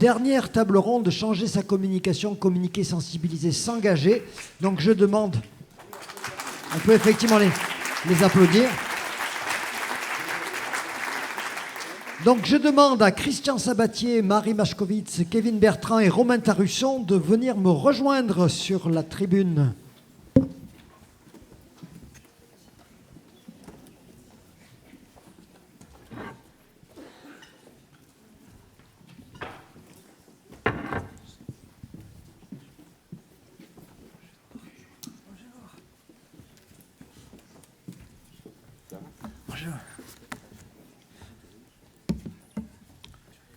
dernière table ronde, changer sa communication, communiquer, sensibiliser, s'engager. Donc je demande, on peut effectivement les applaudir. Donc je demande à Christian Sabatier, Marie Machkovitz, Kevin Bertrand et Romain Tarusson de venir me rejoindre sur la tribune.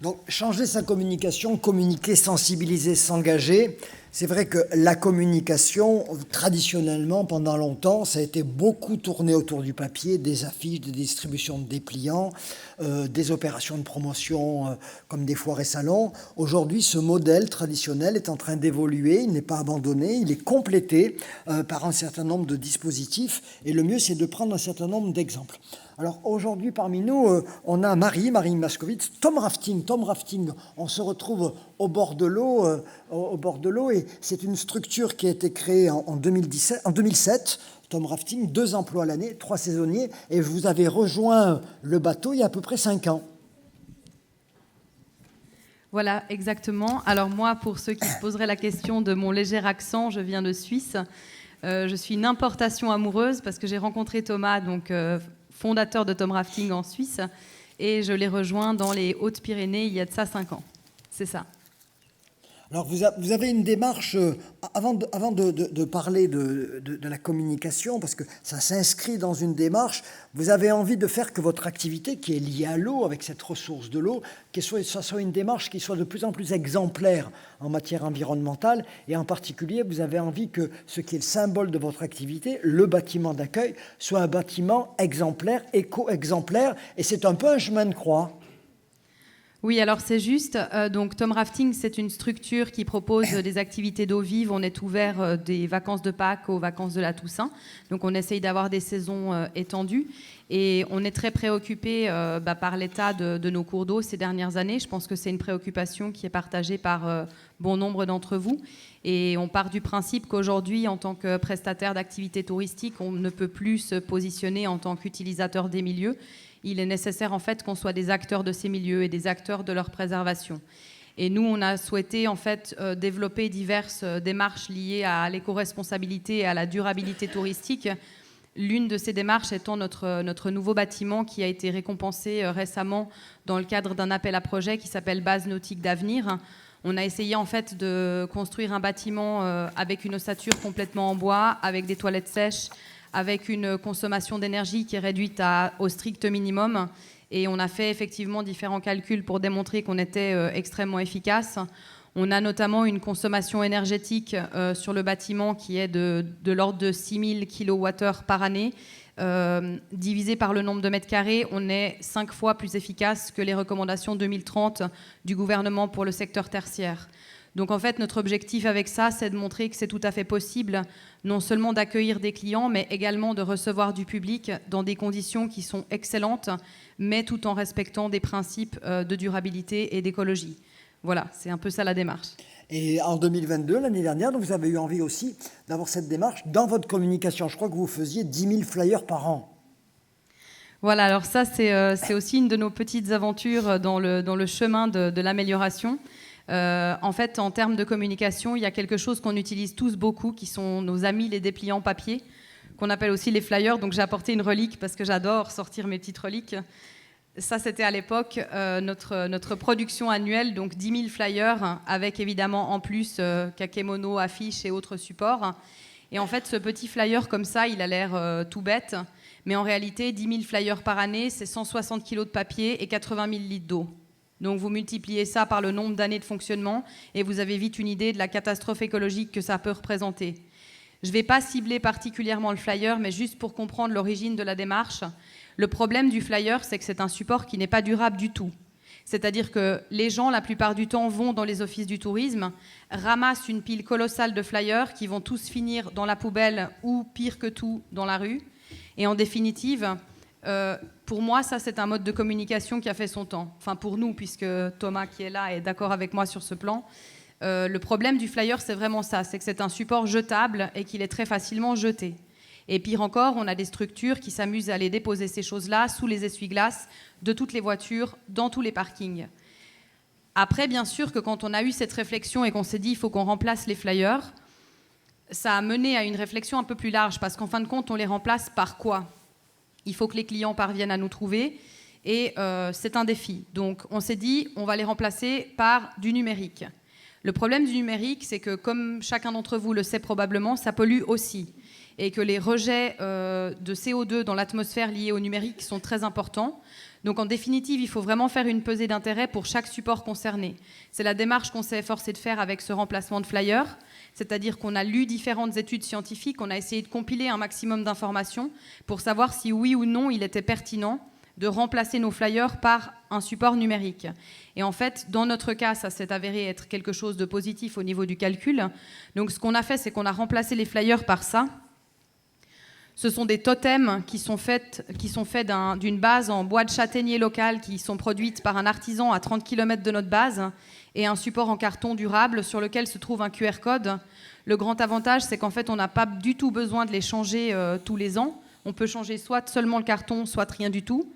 Donc, changer sa communication, communiquer, sensibiliser, s'engager. C'est vrai que la communication, traditionnellement, pendant longtemps, ça a été beaucoup tourné autour du papier, des affiches, des distributions de dépliants, des opérations de promotion comme des foires et salons. Aujourd'hui, ce modèle traditionnel est en train d'évoluer, il n'est pas abandonné, il est complété par un certain nombre de dispositifs. Et le mieux, c'est de prendre un certain nombre d'exemples. Alors aujourd'hui, parmi nous, on a Marie Machkovitz, Tom Rafting, on se retrouve au bord de l'eau, et c'est une structure qui a été créée en 2007, Tom Rafting, 2 emplois à l'année, 3 saisonniers, et vous avez rejoint le bateau il y a à peu près 5 ans. Voilà, exactement. Alors moi, pour ceux qui se poseraient la question de mon léger accent, je viens de Suisse. Je suis une importation amoureuse parce que j'ai rencontré Thomas, donc fondateur de Tom Rafting en Suisse, et je l'ai rejoint dans les Hautes-Pyrénées il y a de ça 5 ans. C'est ça. Alors vous avez une démarche, avant de parler de la communication, parce que ça s'inscrit dans une démarche, vous avez envie de faire que votre activité, qui est liée à l'eau, avec cette ressource de l'eau, que ça soit une démarche qui soit de plus en plus exemplaire en matière environnementale, et en particulier, vous avez envie que ce qui est le symbole de votre activité, le bâtiment d'accueil, soit un bâtiment exemplaire, éco-exemplaire, et c'est un peu un chemin de croix. Oui, alors c'est juste. Donc Tom Rafting, c'est une structure qui propose des activités d'eau vive. On est ouvert des vacances de Pâques aux vacances de la Toussaint. Donc on essaye d'avoir des saisons étendues. Et on est très préoccupé par l'état de nos cours d'eau ces dernières années. Je pense que c'est une préoccupation qui est partagée par bon nombre d'entre vous. Et on part du principe qu'aujourd'hui, en tant que prestataire d'activités touristiques, on ne peut plus se positionner en tant qu'utilisateur des milieux. Il est nécessaire en fait qu'on soit des acteurs de ces milieux et des acteurs de leur préservation. Et nous, on a souhaité en fait développer diverses démarches liées à l'éco-responsabilité et à la durabilité touristique. L'une de ces démarches étant notre nouveau bâtiment qui a été récompensé récemment dans le cadre d'un appel à projet qui s'appelle Base nautique d'avenir. On a essayé en fait de construire un bâtiment avec une ossature complètement en bois, avec des toilettes sèches, avec une consommation d'énergie qui est réduite au strict minimum. Et on a fait effectivement différents calculs pour démontrer qu'on était extrêmement efficace. On a notamment une consommation énergétique sur le bâtiment qui est de l'ordre de 6000 kWh par année. Divisé par le nombre de mètres carrés, on est 5 fois plus efficace que les recommandations 2030 du gouvernement pour le secteur tertiaire. Donc en fait, notre objectif avec ça, c'est de montrer que c'est tout à fait possible, non seulement d'accueillir des clients, mais également de recevoir du public dans des conditions qui sont excellentes, mais tout en respectant des principes de durabilité et d'écologie. Voilà, c'est un peu ça la démarche. Et en 2022, l'année dernière, vous avez eu envie aussi d'avoir cette démarche dans votre communication. Je crois que vous faisiez 10 000 flyers par an. Voilà, alors ça, c'est aussi une de nos petites aventures dans le chemin de l'amélioration. En fait, en termes de communication, il y a quelque chose qu'on utilise tous beaucoup, qui sont nos amis les dépliants papier, qu'on appelle aussi les flyers. Donc j'ai apporté une relique parce que j'adore sortir mes petites reliques. Ça, c'était à l'époque notre production annuelle, donc 10 000 flyers, avec évidemment en plus kakémono, affiches et autres supports. Et en fait, ce petit flyer comme ça, il a l'air tout bête, mais en réalité, 10 000 flyers par année, c'est 160 kilos de papier et 80 000 litres d'eau. Donc vous multipliez ça par le nombre d'années de fonctionnement et vous avez vite une idée de la catastrophe écologique que ça peut représenter. Je ne vais pas cibler particulièrement le flyer, mais juste pour comprendre l'origine de la démarche. Le problème du flyer, c'est que c'est un support qui n'est pas durable du tout. C'est-à-dire que les gens, la plupart du temps, vont dans les offices du tourisme, ramassent une pile colossale de flyers qui vont tous finir dans la poubelle ou, pire que tout, dans la rue. Et en définitive, Pour moi, ça, c'est un mode de communication qui a fait son temps. Enfin, pour nous, puisque Thomas, qui est là, est d'accord avec moi sur ce plan. Le problème du flyer, c'est vraiment ça, c'est que c'est un support jetable et qu'il est très facilement jeté. Et pire encore, on a des structures qui s'amusent à aller déposer ces choses-là sous les essuie-glaces de toutes les voitures, dans tous les parkings. Après, bien sûr que quand on a eu cette réflexion et qu'on s'est dit il faut qu'on remplace les flyers, ça a mené à une réflexion un peu plus large, parce qu'en fin de compte, on les remplace par quoi ? Il faut que les clients parviennent à nous trouver, et c'est un défi. Donc on s'est dit, on va les remplacer par du numérique. Le problème du numérique, c'est que, comme chacun d'entre vous le sait probablement, ça pollue aussi, et que les rejets de CO2 dans l'atmosphère liés au numérique sont très importants. Donc en définitive, il faut vraiment faire une pesée d'intérêt pour chaque support concerné. C'est la démarche qu'on s'est efforcé de faire avec ce remplacement de flyers, c'est-à-dire qu'on a lu différentes études scientifiques, on a essayé de compiler un maximum d'informations pour savoir si oui ou non il était pertinent de remplacer nos flyers par un support numérique. Et en fait, dans notre cas, ça s'est avéré être quelque chose de positif au niveau du calcul. Donc ce qu'on a fait, c'est qu'on a remplacé les flyers par ça. Ce sont des totems qui sont faits d'une base en bois de châtaignier local qui sont produites par un artisan à 30 km de notre base, et un support en carton durable sur lequel se trouve un QR code. Le grand avantage, c'est qu'en fait, on n'a pas du tout besoin de les changer tous les ans. On peut changer soit seulement le carton, soit rien du tout.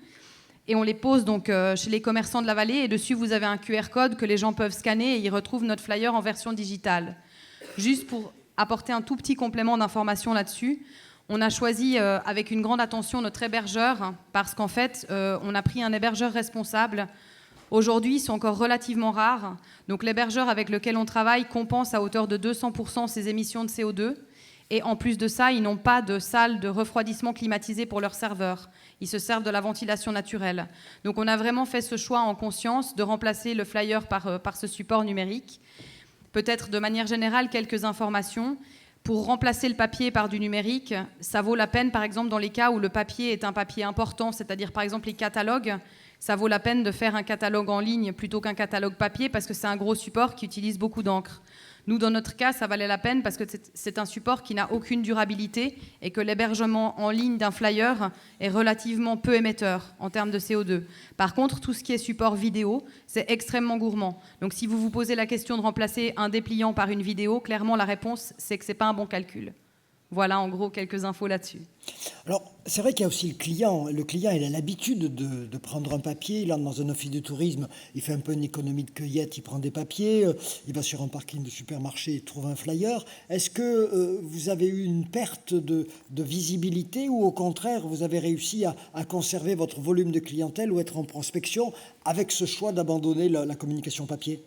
Et on les pose donc chez les commerçants de la vallée, et dessus, vous avez un QR code que les gens peuvent scanner, et ils retrouvent notre flyer en version digitale. Juste pour apporter un tout petit complément d'information là-dessus, on a choisi avec une grande attention notre hébergeur, parce qu'en fait, on a pris un hébergeur responsable. Aujourd'hui, ils sont encore relativement rares. Donc l'hébergeur avec lequel on travaille compense à hauteur de 200% ses émissions de CO2. Et en plus de ça, ils n'ont pas de salle de refroidissement climatisée pour leurs serveurs. Ils se servent de la ventilation naturelle. Donc on a vraiment fait ce choix en conscience de remplacer le flyer par ce support numérique. Peut-être de manière générale, quelques informations. Pour remplacer le papier par du numérique, ça vaut la peine, par exemple, dans les cas où le papier est un papier important, c'est-à-dire, par exemple, les catalogues, ça vaut la peine de faire un catalogue en ligne plutôt qu'un catalogue papier, parce que c'est un gros support qui utilise beaucoup d'encre. Nous, dans notre cas, ça valait la peine parce que c'est un support qui n'a aucune durabilité et que l'hébergement en ligne d'un flyer est relativement peu émetteur en termes de CO2. Par contre, tout ce qui est support vidéo, c'est extrêmement gourmand. Donc si vous vous posez la question de remplacer un dépliant par une vidéo, clairement la réponse, c'est que ce n'est pas un bon calcul. Voilà en gros quelques infos là-dessus. Alors, c'est vrai qu'il y a aussi le client. Le client, il a l'habitude de prendre un papier. Il entre dans un office de tourisme, il fait un peu une économie de cueillette, il prend des papiers, il va sur un parking de supermarché, il trouve un flyer. Est-ce que vous avez eu une perte de visibilité, ou au contraire, vous avez réussi à conserver votre volume de clientèle ou être en prospection avec ce choix d'abandonner la communication papier ?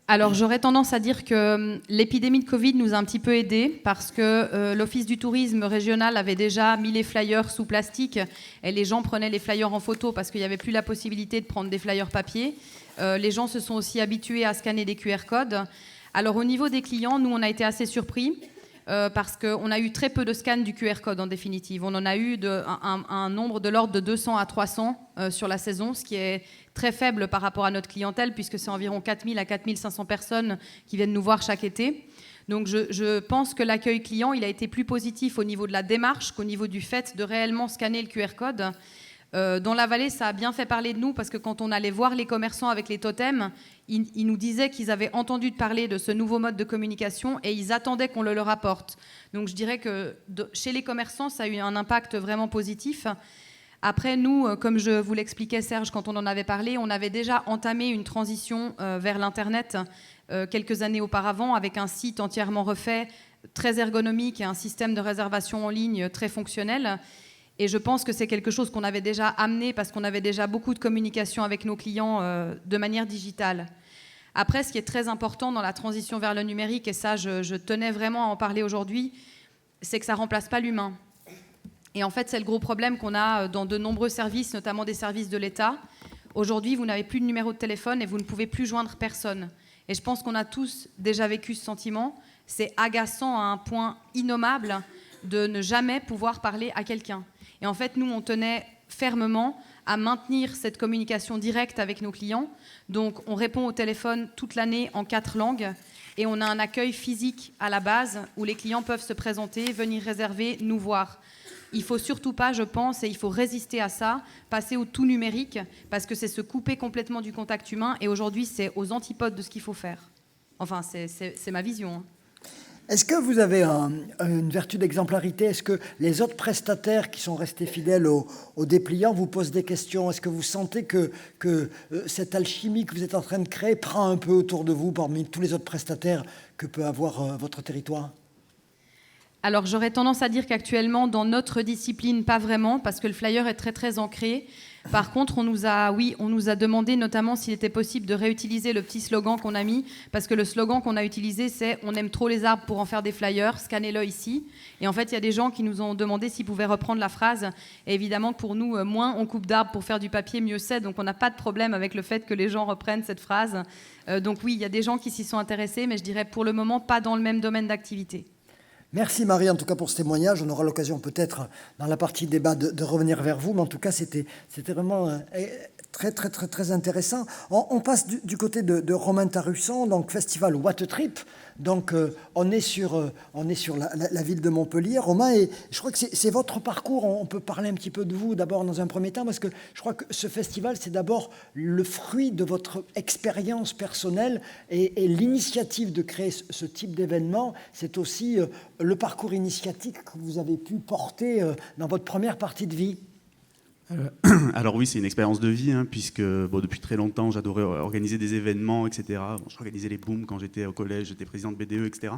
Alors, j'aurais tendance à dire que l'épidémie de Covid nous a un petit peu aidés, parce que l'Office du tourisme régional avait déjà mis les flyers sous plastique, et les gens prenaient les flyers en photo parce qu'il n'y avait plus la possibilité de prendre des flyers papier. Les gens se sont aussi habitués à scanner des QR codes. Alors, au niveau des clients, nous, on a été assez surpris. Parce qu'on a eu très peu de scans du QR code en définitive. On en a eu un nombre de l'ordre de 200 à 300 sur la saison, ce qui est très faible par rapport à notre clientèle, puisque c'est environ 4000 à 4500 personnes qui viennent nous voir chaque été. Donc je pense que l'accueil client, il a été plus positif au niveau de la démarche qu'au niveau du fait de réellement scanner le QR code. Dans la vallée, ça a bien fait parler de nous, parce que quand on allait voir les commerçants avec les totems, ils nous disaient qu'ils avaient entendu parler de ce nouveau mode de communication et ils attendaient qu'on le leur apporte. Donc je dirais que chez les commerçants, ça a eu un impact vraiment positif. Après, nous, comme je vous l'expliquais, Serge, quand on en avait parlé, on avait déjà entamé une transition vers l'Internet quelques années auparavant, avec un site entièrement refait, très ergonomique, et un système de réservation en ligne très fonctionnel. Et je pense que c'est quelque chose qu'on avait déjà amené parce qu'on avait déjà beaucoup de communication avec nos clients de manière digitale. Après, ce qui est très important dans la transition vers le numérique, et ça, je tenais vraiment à en parler aujourd'hui, c'est que ça ne remplace pas l'humain. Et en fait, c'est le gros problème qu'on a dans de nombreux services, notamment des services de l'État. Aujourd'hui, vous n'avez plus de numéro de téléphone et vous ne pouvez plus joindre personne. Et je pense qu'on a tous déjà vécu ce sentiment. C'est agaçant à un point innommable de ne jamais pouvoir parler à quelqu'un. Et en fait, nous, on tenait fermement à maintenir cette communication directe avec nos clients. Donc, on répond au téléphone toute l'année en 4 langues. Et on a un accueil physique à la base où les clients peuvent se présenter, venir réserver, nous voir. Il ne faut surtout pas, je pense, et il faut résister à ça, passer au tout numérique, parce que c'est se couper complètement du contact humain, et aujourd'hui, c'est aux antipodes de ce qu'il faut faire. Enfin, c'est ma vision. Hein. Est-ce que vous avez une vertu d'exemplarité? Est-ce que les autres prestataires qui sont restés fidèles au dépliant vous posent des questions? Est-ce que vous sentez que cette alchimie que vous êtes en train de créer prend un peu autour de vous parmi tous les autres prestataires que peut avoir votre territoire? Alors, j'aurais tendance à dire qu'actuellement, dans notre discipline, pas vraiment, parce que le flyer est très, très ancré. Par contre, on nous a demandé notamment s'il était possible de réutiliser le petit slogan qu'on a mis, parce que le slogan qu'on a utilisé, c'est « On aime trop les arbres pour en faire des flyers, scannez-le ici ». Et en fait, il y a des gens qui nous ont demandé s'ils pouvaient reprendre la phrase. Et évidemment, pour nous, moins on coupe d'arbres pour faire du papier, mieux c'est. Donc, on n'a pas de problème avec le fait que les gens reprennent cette phrase. Donc oui, il y a des gens qui s'y sont intéressés, mais je dirais pour le moment, pas dans le même domaine d'activité. Merci Marie, en tout cas pour ce témoignage. On aura l'occasion peut-être dans la partie débat de revenir vers vous, mais en tout cas c'était vraiment très, très, très, très intéressant. On passe du côté de Romain Tarusson, donc festival What Trip. Donc on est sur la ville de Montpellier. Romain, et je crois que c'est votre parcours. On peut parler un petit peu de vous d'abord dans un premier temps, parce que je crois que ce festival, c'est d'abord le fruit de votre expérience personnelle et l'initiative de créer ce type d'événement. C'est aussi le parcours initiatique que vous avez pu porter dans votre première partie de vie. Alors oui, c'est une expérience de vie, hein, puisque depuis très longtemps, j'adorais organiser des événements, etc. J'organisais les booms quand j'étais au collège, j'étais président de BDE, etc.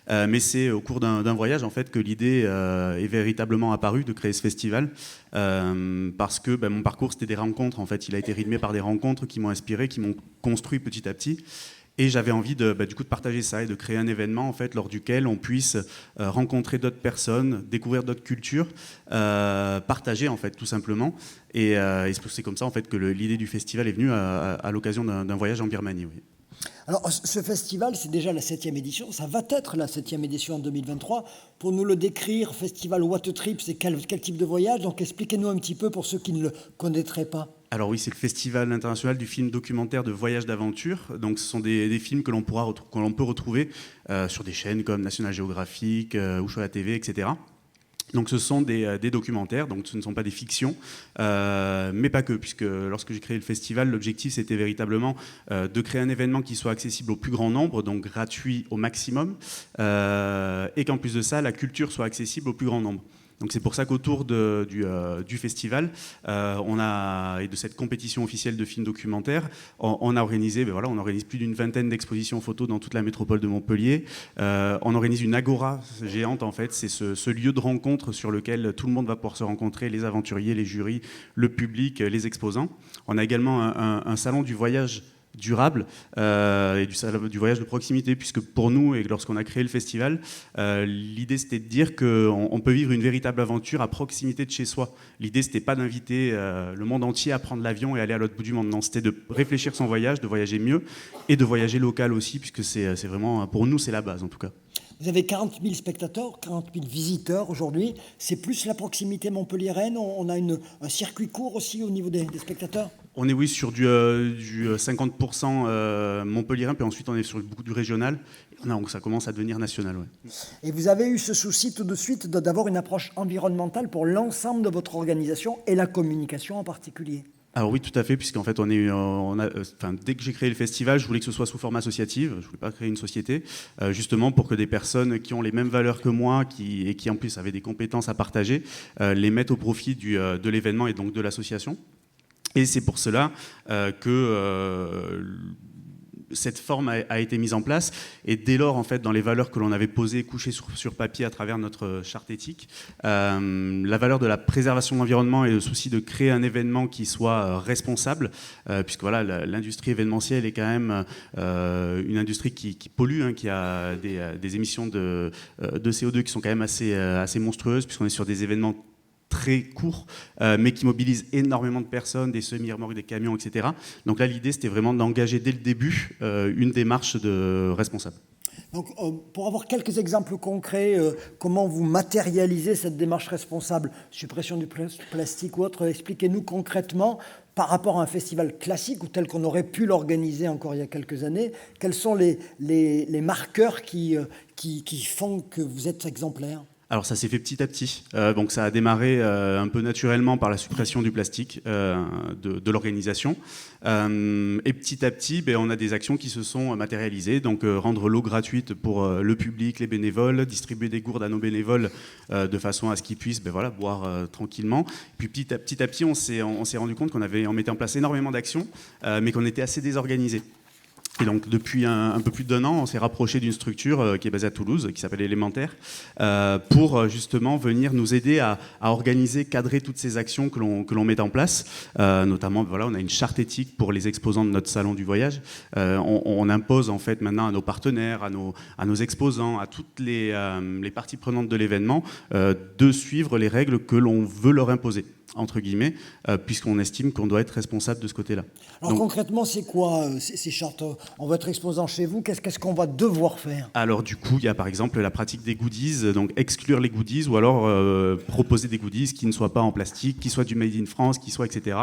Mais c'est au cours d'un voyage, en fait, que l'idée est véritablement apparue de créer ce festival, parce que mon parcours, c'était des rencontres. En fait, il a été rythmé par des rencontres qui m'ont inspiré, qui m'ont construit petit à petit. Et j'avais envie de partager ça et de créer un événement en fait, lors duquel on puisse rencontrer d'autres personnes, découvrir d'autres cultures, partager en fait, tout simplement. Et c'est comme ça en fait, que l'idée du festival est venue à l'occasion d'un voyage en Birmanie. Oui. Alors, ce festival, c'est déjà la 7e édition. Ça va être la 7e édition en 2023. Pour nous le décrire, Festival What Trip, c'est quel type de voyage? Donc, expliquez-nous un petit peu pour ceux qui ne le connaîtraient pas. Alors oui, c'est le Festival international du film documentaire de voyage d'aventure. Donc, ce sont des films que l'on peut retrouver sur des chaînes comme National Geographic ou sur la TV, etc. Donc ce sont des documentaires, donc ce ne sont pas des fictions, mais pas que, puisque lorsque j'ai créé le festival, l'objectif c'était véritablement de créer un événement qui soit accessible au plus grand nombre, donc gratuit au maximum, et qu'en plus de ça, la culture soit accessible au plus grand nombre. Donc c'est pour ça qu'autour du festival et de cette compétition officielle de films documentaires, on a organisé, on organise plus d'une vingtaine d'expositions photos dans toute la métropole de Montpellier. On organise une agora géante en fait, c'est ce lieu de rencontre sur lequel tout le monde va pouvoir se rencontrer, les aventuriers, les jurys, le public, les exposants. On a également un salon du voyage durable et du voyage de proximité, puisque pour nous, et lorsqu'on a créé le festival, l'idée c'était de dire qu'on peut vivre une véritable aventure à proximité de chez soi. L'idée c'était pas d'inviter le monde entier à prendre l'avion et aller à l'autre bout du monde, non, c'était de réfléchir son voyage, de voyager mieux et de voyager local aussi, puisque c'est vraiment, pour nous c'est la base en tout cas. Vous avez 40 000 spectateurs, 40 000 visiteurs aujourd'hui. C'est plus la proximité montpelliéraine. On a un circuit court aussi au niveau des spectateurs. On est oui sur du 50% montpelliérain, puis ensuite on est sur beaucoup du régional. Donc ça commence à devenir national. Ouais. Et vous avez eu ce souci tout de suite d'avoir une approche environnementale pour l'ensemble de votre organisation et la communication en particulier. Alors oui, tout à fait, puisqu'en fait, dès que j'ai créé le festival, je voulais que ce soit sous forme associative, je ne voulais pas créer une société, justement pour que des personnes qui ont les mêmes valeurs que moi et qui en plus avaient des compétences à partager, les mettent au profit de l'événement et donc de l'association. Et c'est pour cela que cette forme a été mise en place, et dès lors, en fait, dans les valeurs que l'on avait posées, couchées sur papier à travers notre charte éthique, la valeur de la préservation de l'environnement et le souci de créer un événement qui soit responsable, puisque voilà, l'industrie événementielle est quand même une industrie qui pollue, hein, qui a des émissions de CO2 qui sont quand même assez monstrueuses, puisqu'on est sur des événements très court, mais qui mobilise énormément de personnes, des semi-remorques, des camions, etc. Donc là, l'idée, c'était vraiment d'engager dès le début une démarche de responsable. Donc, pour avoir quelques exemples concrets, comment vous matérialisez cette démarche responsable, suppression du plastique ou autre, expliquez-nous concrètement, par rapport à un festival classique ou tel qu'on aurait pu l'organiser encore il y a quelques années, quels sont les marqueurs qui font que vous êtes exemplaire ? Alors ça s'est fait petit à petit. Donc ça a démarré un peu naturellement par la suppression du plastique de l'organisation. Et petit à petit, on a des actions qui se sont matérialisées. Donc rendre l'eau gratuite pour le public, les bénévoles, distribuer des gourdes à nos bénévoles de façon à ce qu'ils puissent boire tranquillement. Puis petit à petit, on s'est rendu compte qu'on mettait en place énormément d'actions, mais qu'on était assez désorganisés. Et donc depuis un peu plus d'1 an, on s'est rapproché d'une structure qui est basée à Toulouse, qui s'appelle Élémentaire, pour justement venir nous aider à organiser, cadrer toutes ces actions que l'on met en place. Notamment, on a une charte éthique pour les exposants de notre salon du voyage. On impose en fait maintenant à nos partenaires, à nos exposants, à toutes les parties prenantes de l'événement, de suivre les règles que l'on veut leur imposer, entre guillemets, puisqu'on estime qu'on doit être responsable de ce côté-là. Alors donc, concrètement, c'est quoi ces chartes? On va être exposant chez vous, qu'est-ce qu'on va devoir faire? Alors du coup, il y a par exemple la pratique des goodies, donc exclure les goodies, ou alors proposer des goodies qui ne soient pas en plastique, qui soient du made in France, qui soient, etc.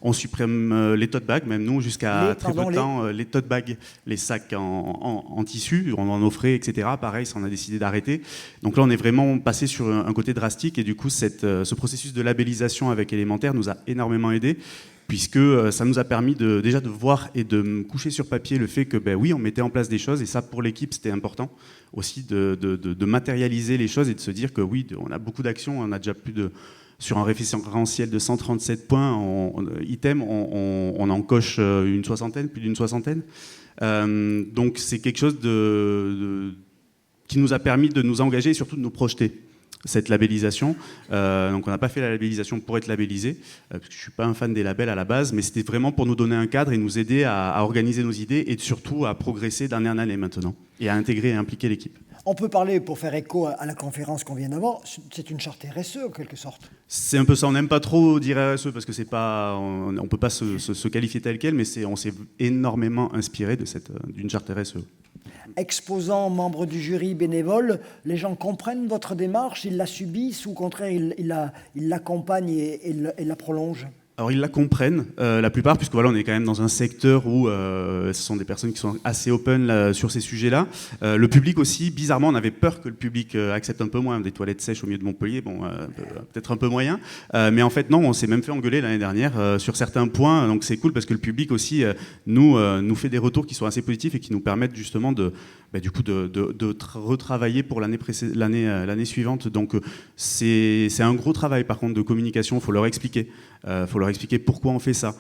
On supprime les tote bags, même nous, jusqu'à très peu de temps, les tote bags, les sacs en tissu, on en offrait, etc. Pareil, ça on a décidé d'arrêter. Donc là, on est vraiment passé sur un côté drastique, et du coup, ce processus de labellisation avec Élémentaire nous a énormément aidé, puisque ça nous a permis déjà de voir et de coucher sur papier le fait que, oui, on mettait en place des choses, et ça, pour l'équipe, c'était important aussi de matérialiser les choses et de se dire que oui, on a beaucoup d'actions, on a déjà sur un référentiel de 137 points, on en coche une soixantaine, plus d'une soixantaine. Donc c'est quelque chose qui nous a permis de nous engager et surtout de nous projeter. Cette labellisation, donc on n'a pas fait la labellisation pour être labellisé, parce que je ne suis pas un fan des labels à la base, mais c'était vraiment pour nous donner un cadre et nous aider à organiser nos idées et surtout à progresser d'année en année maintenant, et à intégrer et impliquer l'équipe. On peut parler, pour faire écho à la conférence qu'on vient d'avoir, c'est une charte RSE en quelque sorte. C'est un peu ça, on n'aime pas trop dire RSE parce que c'est pas, on ne peut pas se qualifier tel quel, mais on s'est énormément inspiré d'une charte RSE. Exposants, membres du jury, bénévoles, les gens comprennent votre démarche, ils la subissent ou au contraire ils l'accompagnent et la prolongent? Alors ils la comprennent, la plupart, puisque on est quand même dans un secteur où ce sont des personnes qui sont assez open sur ces sujets-là. Le public aussi, bizarrement, on avait peur que le public accepte un peu moins des toilettes sèches au milieu de Montpellier, peut-être un peu moyen. Mais en fait non, on s'est même fait engueuler l'année dernière sur certains points, donc c'est cool parce que le public aussi nous fait des retours qui sont assez positifs et qui nous permettent justement de retravailler pour l'année suivante. Donc c'est un gros travail par contre de communication, il faut leur expliquer. Faut leur expliquer pourquoi on fait ça,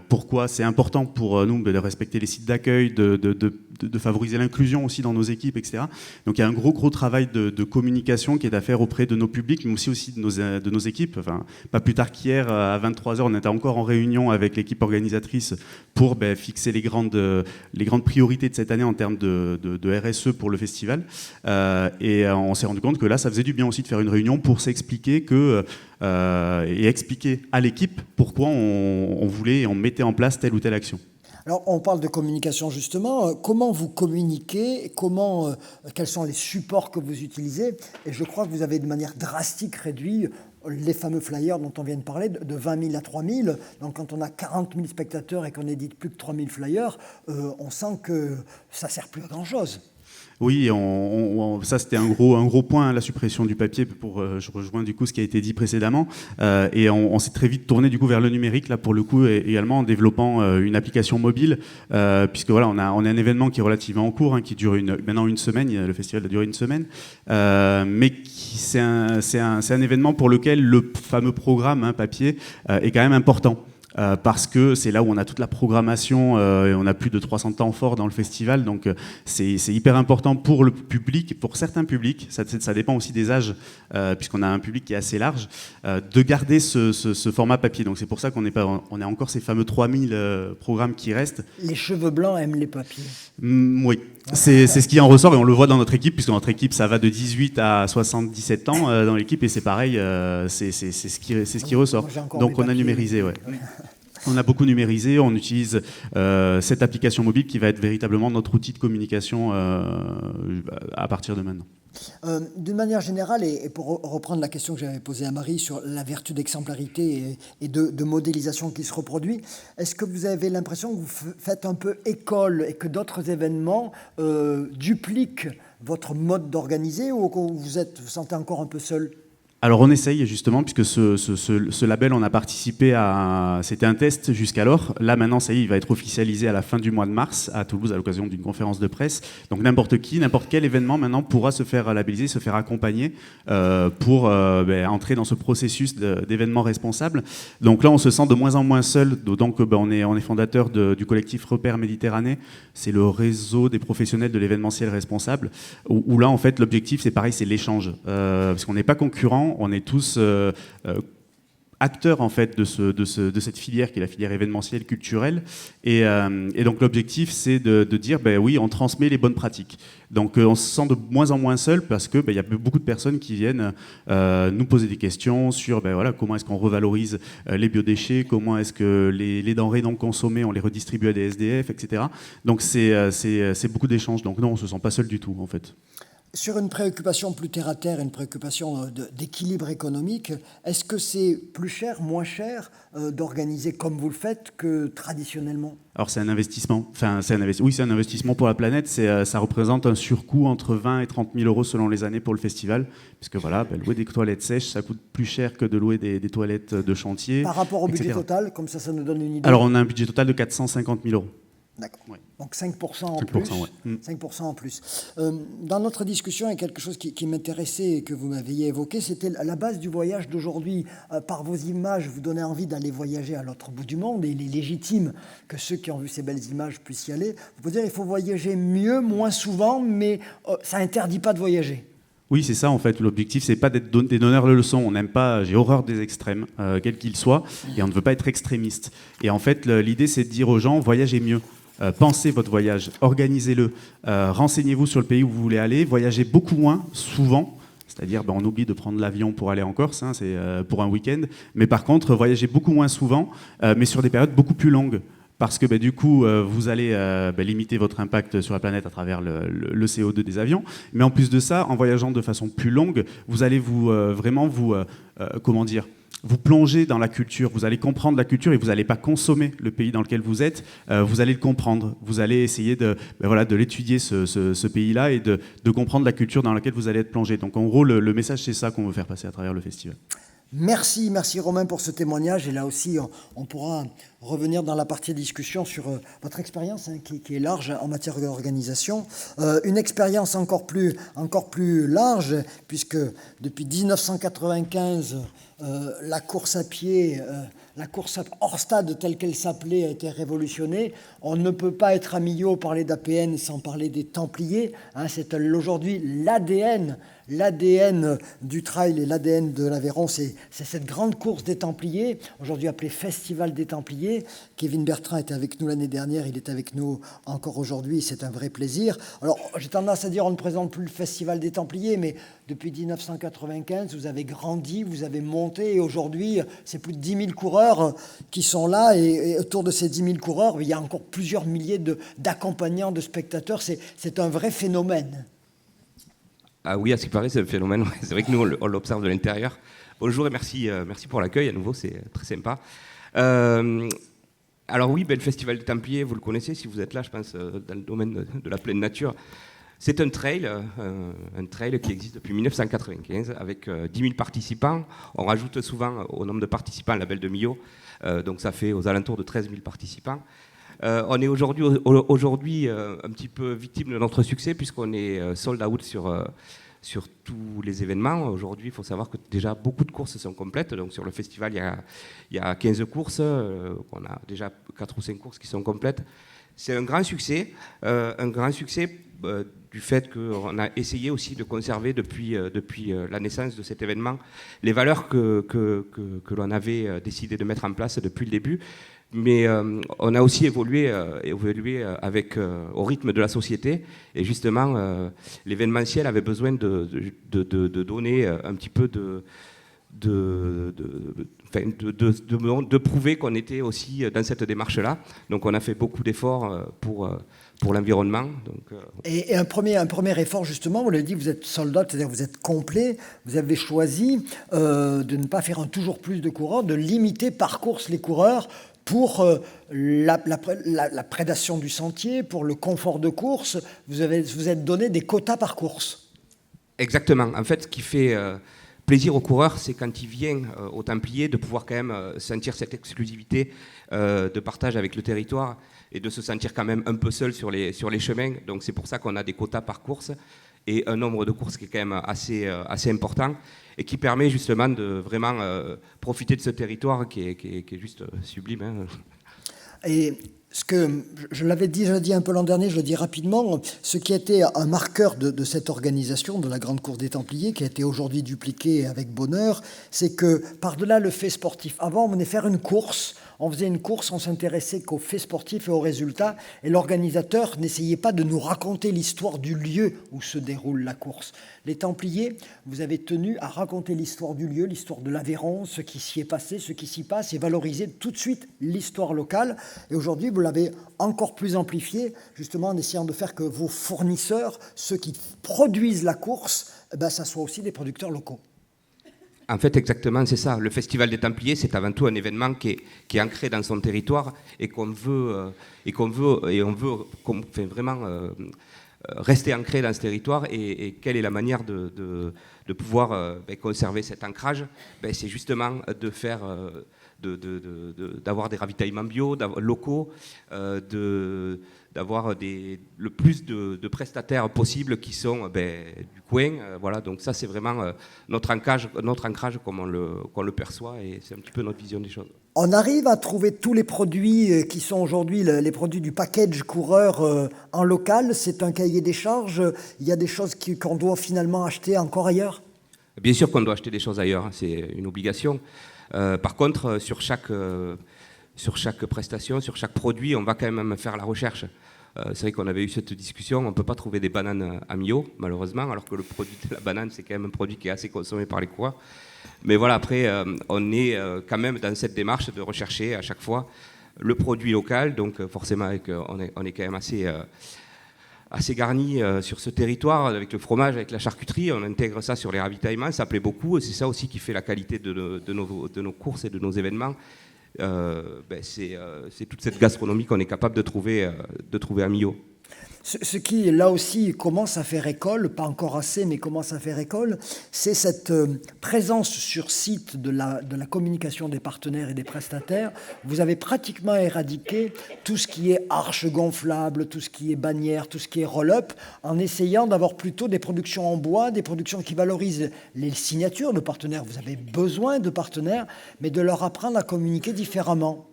pourquoi c'est important pour nous de respecter les sites d'accueil, de favoriser l'inclusion aussi dans nos équipes, etc. Donc il y a un gros travail de communication qui est à faire auprès de nos publics, mais aussi de nos équipes. Enfin, pas plus tard qu'hier, à 23h, on était encore en réunion avec l'équipe organisatrice pour fixer les grandes priorités de cette année en termes de RSE pour le festival. Et on s'est rendu compte que là, ça faisait du bien aussi de faire une réunion pour s'expliquer et expliquer à l'équipe pourquoi on voulait et on mettait en place telle ou telle action. Alors, on parle de communication justement. Comment vous communiquez? Quels sont les supports que vous utilisez? Et je crois que vous avez de manière drastique réduit les fameux flyers dont on vient de parler, de 20 000 à 3 000. Donc, quand on a 40 000 spectateurs et qu'on édite plus que 3 000 flyers, on sent que ça ne sert plus à grand-chose. Oui, ça c'était un gros point, la suppression du papier. Je rejoins du coup ce qui a été dit précédemment, et on s'est très vite tourné du coup vers le numérique là pour le coup, et également en développant une application mobile, puisque on a un événement qui est relativement en cours, qui dure maintenant une semaine. Le festival a duré une semaine, mais c'est un événement pour lequel le fameux programme papier est quand même important. Parce que c'est là où on a toute la programmation, et on a plus de 300 temps forts dans le festival, donc c'est hyper important pour le public, pour certains publics, ça dépend aussi des âges, puisqu'on a un public qui est assez large, de garder ce format papier. Donc c'est pour ça qu'on a encore ces fameux 3000 programmes qui restent. Les cheveux blancs aiment les papiers. Oui. C'est ce qui en ressort, et on le voit dans notre équipe, puisque notre équipe, ça va de 18 à 77 ans dans l'équipe, et c'est pareil, c'est ce qui ressort. Donc on a numérisé, ouais. On a beaucoup numérisé, on utilise cette application mobile qui va être véritablement notre outil de communication à partir de maintenant. D'une manière générale, et pour reprendre la question que j'avais posée à Marie sur la vertu d'exemplarité et de modélisation qui se reproduit, est-ce que vous avez l'impression que vous faites un peu école et que d'autres événements dupliquent votre mode d'organiser, ou que vous sentez encore un peu seul? Alors on essaye justement, puisque ce label, on a participé à... C'était un test jusqu'alors. Là maintenant, ça y est, il va être officialisé à la fin du mois de mars à Toulouse à l'occasion d'une conférence de presse. Donc n'importe quel événement maintenant pourra se faire labelliser, se faire accompagner pour entrer dans ce processus d'événements responsables. Donc là, on se sent de moins en moins seul, d'autant que on est fondateur du collectif Repère Méditerranée. C'est le réseau des professionnels de l'événementiel responsable, où là, en fait, l'objectif, c'est pareil, c'est l'échange. Parce qu'on n'est pas concurrents, on est tous acteurs en fait de cette filière qui est la filière événementielle culturelle, et donc l'objectif c'est de dire oui, on transmet les bonnes pratiques. Donc on se sent de moins en moins seul parce que y a beaucoup de personnes qui viennent nous poser des questions sur comment est-ce qu'on revalorise les biodéchets, comment est-ce que les denrées non consommées on les redistribue à des SDF, etc. Donc c'est beaucoup d'échanges. Donc non, on se sent pas seul du tout en fait. Sur une préoccupation plus terre-à-terre, une préoccupation d'équilibre économique, est-ce que c'est plus cher, moins cher d'organiser comme vous le faites que traditionnellement? Alors c'est un investissement. Oui, c'est un investissement pour la planète. Ça représente un surcoût entre 20 et 30 000 euros selon les années pour le festival, puisque louer des toilettes sèches, ça coûte plus cher que de louer des toilettes de chantier. Par rapport au budget total, comme ça nous donne une idée. Alors on a un budget total de 450 000 euros. D'accord. Ouais. Donc 5% en plus. 5% en plus. Dans notre discussion, il y a quelque chose qui m'intéressait et que vous m'aviez évoqué, c'était la base du voyage d'aujourd'hui. Par vos images, vous donnez envie d'aller voyager à l'autre bout du monde, et il est légitime que ceux qui ont vu ces belles images puissent y aller. Vous pouvez dire qu'il faut voyager mieux, moins souvent, mais ça n'interdit pas de voyager. Oui, c'est ça en fait. L'objectif, c'est pas d'être des donneurs de leçons. On n'aime pas, j'ai horreur des extrêmes, quels qu'ils soient, et on ne veut pas être extrémiste. Et en fait, l'idée, c'est de dire aux gens, voyagez mieux. Pensez votre voyage, organisez-le, renseignez-vous sur le pays où vous voulez aller, voyagez beaucoup moins, souvent, c'est-à-dire on oublie de prendre l'avion pour aller en Corse, c'est pour un week-end, mais par contre, voyagez beaucoup moins souvent, mais sur des périodes beaucoup plus longues. Parce que du coup, vous allez limiter votre impact sur la planète à travers le CO2 des avions. Mais en plus de ça, en voyageant de façon plus longue, vous allez vous plonger dans la culture, vous allez comprendre la culture et vous n'allez pas consommer le pays dans lequel vous êtes, vous allez le comprendre, vous allez essayer de l'étudier ce pays-là et de comprendre la culture dans laquelle vous allez être plongé. Donc en gros, le message, c'est ça qu'on veut faire passer à travers le festival. Merci Romain pour ce témoignage, et là aussi on pourra revenir dans la partie discussion sur votre expérience qui est large en matière d'organisation, une expérience encore plus large, puisque depuis 1995 la course à pied, la course hors stade telle qu'elle s'appelait a été révolutionnée. On ne peut pas être à Millau, parler d'APN sans parler des Templiers. C'est aujourd'hui l'ADN du trail et l'ADN de l'Aveyron, c'est cette grande course des Templiers, aujourd'hui appelée Festival des Templiers. Kevin Bertrand était avec nous l'année dernière, il est avec nous encore aujourd'hui, c'est un vrai plaisir. Alors j'ai tendance à dire on ne présente plus le Festival des Templiers, mais depuis 1995, vous avez grandi, vous avez monté, et aujourd'hui, c'est plus de 10 000 coureurs qui sont là, et autour de ces 10 000 coureurs, il y a encore plusieurs milliers d'accompagnants, de spectateurs. C'est un vrai phénomène. Ah oui, à ce qui paraît, c'est un phénomène. C'est vrai que nous, on l'observe de l'intérieur. Bonjour et merci pour l'accueil à nouveau, c'est très sympa. Alors oui, le Festival des Templiers, vous le connaissez si vous êtes là, je pense, dans le domaine de la pleine nature. C'est un trail qui existe depuis 1995 avec 10 000 participants. On rajoute souvent au nombre de participants le label de Millau, donc ça fait aux alentours de 13 000 participants. On est aujourd'hui un petit peu victime de notre succès puisqu'on est sold out sur tous les événements. Aujourd'hui, il faut savoir que déjà beaucoup de courses sont complètes. Donc sur le festival, il y a 15 courses. On a déjà 4 ou 5 courses qui sont complètes. C'est un grand succès du fait qu'on a essayé aussi de conserver depuis la naissance de cet événement les valeurs que l'on avait décidé de mettre en place depuis le début. Mais on a aussi évolué au rythme de la société, et justement l'événementiel avait besoin de donner un petit peu de prouver qu'on était aussi dans cette démarche-là. Donc on a fait beaucoup d'efforts pour pour l'environnement. Et un premier effort, justement, vous l'avez dit, vous êtes sold out, c'est-à-dire vous êtes complet. Vous avez choisi de ne pas faire un toujours plus de coureurs, de limiter par course les coureurs pour la prédation du sentier, pour le confort de course. Vous êtes donné des quotas par course. Exactement. En fait, ce qui fait plaisir aux coureurs, c'est quand il vient au Templier de pouvoir quand même sentir cette exclusivité de partage avec le territoire et de se sentir quand même un peu seul sur les chemins. Donc c'est pour ça qu'on a des quotas par course et un nombre de courses qui est quand même assez important et qui permet justement de vraiment profiter de ce territoire qui est juste sublime. Hein. Et ce que je l'avais déjà dit un peu l'an dernier, je le dis rapidement, ce qui a été un marqueur de cette organisation, de la Grande Course des Templiers, qui a été aujourd'hui dupliquée avec bonheur, c'est que par-delà le fait sportif, avant on venait faire une course, on faisait une course, on s'intéressait qu'aux faits sportifs et aux résultats, et l'organisateur n'essayait pas de nous raconter l'histoire du lieu où se déroule la course. Les Templiers, vous avez tenu à raconter l'histoire du lieu, l'histoire de l'Aveyron, ce qui s'y est passé, ce qui s'y passe, et valoriser tout de suite l'histoire locale. Et aujourd'hui, vous l'avez encore plus amplifié, justement en essayant de faire que vos fournisseurs, ceux qui produisent la course, ça soit aussi des producteurs locaux. En fait, exactement, c'est ça. Le Festival des Templiers, c'est avant tout un événement qui est ancré dans son territoire et on veut vraiment rester ancré dans ce territoire. Et quelle est la manière de pouvoir conserver cet ancrage? C'est justement de faire, d'avoir des ravitaillements bio, locaux, d'avoir le plus de prestataires possibles qui sont du coin. Voilà, donc ça c'est vraiment notre ancrage comme on le perçoit et c'est un petit peu notre vision des choses. On arrive à trouver tous les produits qui sont aujourd'hui les produits du package coureur en local. C'est un cahier des charges. Il y a des choses qu'on doit finalement acheter encore ailleurs. Bien sûr qu'on doit acheter des choses ailleurs, c'est une obligation. Par contre, sur chaque prestation, sur chaque produit, on va quand même faire la recherche. C'est vrai qu'on avait eu cette discussion, on ne peut pas trouver des bananes à Millau, malheureusement, alors que le produit de la banane, c'est quand même un produit qui est assez consommé par les coureurs. Mais voilà, après, on est quand même dans cette démarche de rechercher à chaque fois le produit local, donc forcément, on est quand même assez garni sur ce territoire, avec le fromage, avec la charcuterie, on intègre ça sur les ravitaillements, ça plaît beaucoup, et c'est ça aussi qui fait la qualité de nos courses et de nos événements. C'est toute cette gastronomie qu'on est capable de trouver à Millau. Ce qui, là aussi, commence à faire école, pas encore assez, mais commence à faire école, c'est cette présence sur site de la communication des partenaires et des prestataires. Vous avez pratiquement éradiqué tout ce qui est arche gonflable, tout ce qui est bannière, tout ce qui est roll-up, en essayant d'avoir plutôt des productions en bois, des productions qui valorisent les signatures de partenaires. Vous avez besoin de partenaires, mais de leur apprendre à communiquer différemment.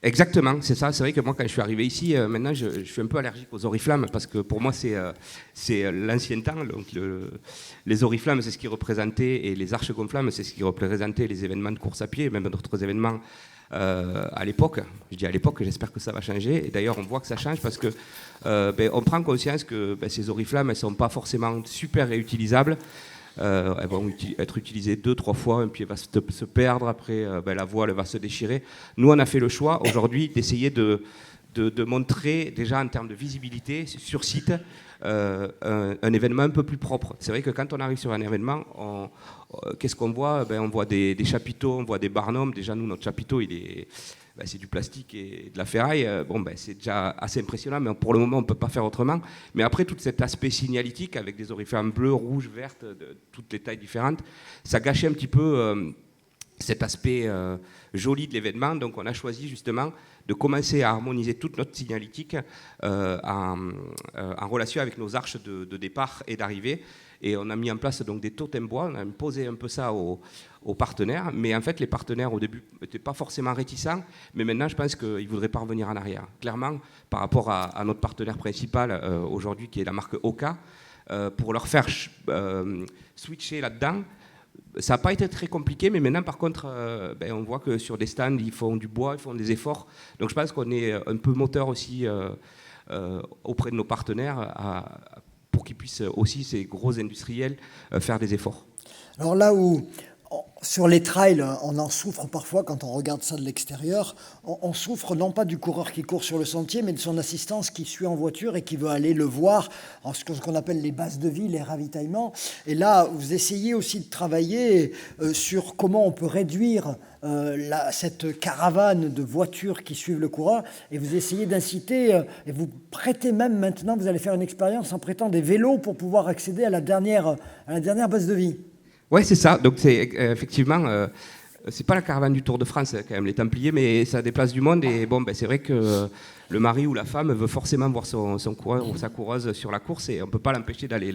Exactement, c'est ça. C'est vrai que moi, quand je suis arrivé ici, maintenant, je suis un peu allergique aux oriflammes parce que pour moi, c'est l'ancien temps. Donc, les oriflammes, c'est ce qui représentait, et les arches gonflables, c'est ce qui représentait les événements de course à pied, même d'autres événements à l'époque. Je dis à l'époque, j'espère que ça va changer. Et d'ailleurs, on voit que ça change parce que on prend conscience que ces oriflammes, elles ne sont pas forcément super réutilisables. Elles vont être utilisées 2-3 fois, et puis elle va se perdre, après la voile va se déchirer. Nous, on a fait le choix aujourd'hui d'essayer de montrer déjà en termes de visibilité sur site un événement un peu plus propre. C'est vrai que quand on arrive sur un événement, qu'est-ce qu'on voit? On voit des chapiteaux, on voit des barnums. Déjà, nous, notre chapiteau, c'est du plastique et de la ferraille. C'est déjà assez impressionnant, mais pour le moment, on ne peut pas faire autrement. Mais après, tout cet aspect signalétique avec des oriflammes bleues, rouges, vertes, de toutes les tailles différentes, ça gâchait un petit peu cet aspect joli de l'événement. Donc, on a choisi justement de commencer à harmoniser toute notre signalétique en relation avec nos arches de départ et d'arrivée. Et on a mis en place donc des totems bois, on a posé un peu ça aux partenaires, mais en fait les partenaires au début n'étaient pas forcément réticents, mais maintenant je pense qu'ils ne voudraient pas revenir en arrière. Clairement, par rapport à notre partenaire principal aujourd'hui qui est la marque Oka, pour leur faire switcher là-dedans, ça n'a pas été très compliqué, mais maintenant par contre on voit que sur des stands ils font du bois, ils font des efforts, donc je pense qu'on est un peu moteur aussi auprès de nos partenaires pour qu'ils puissent aussi, ces gros industriels, faire des efforts. Alors là où Sur les trails, on en souffre parfois quand on regarde ça de l'extérieur. On souffre non pas du coureur qui court sur le sentier, mais de son assistance qui suit en voiture et qui veut aller le voir en ce qu'on appelle les bases de vie, les ravitaillements. Et là, vous essayez aussi de travailler sur comment on peut réduire cette caravane de voitures qui suivent le coureur, et vous essayez d'inciter, et vous prêtez même maintenant, vous allez faire une expérience en prêtant des vélos pour pouvoir accéder à la dernière base de vie. Ouais, c'est ça. Donc c'est effectivement, c'est pas la caravane du Tour de France quand même, les Templiers, mais ça déplace du monde. Et bon, c'est vrai que le mari ou la femme veut forcément voir son coureur ou sa coureuse sur la course, et on peut pas l'empêcher d'aller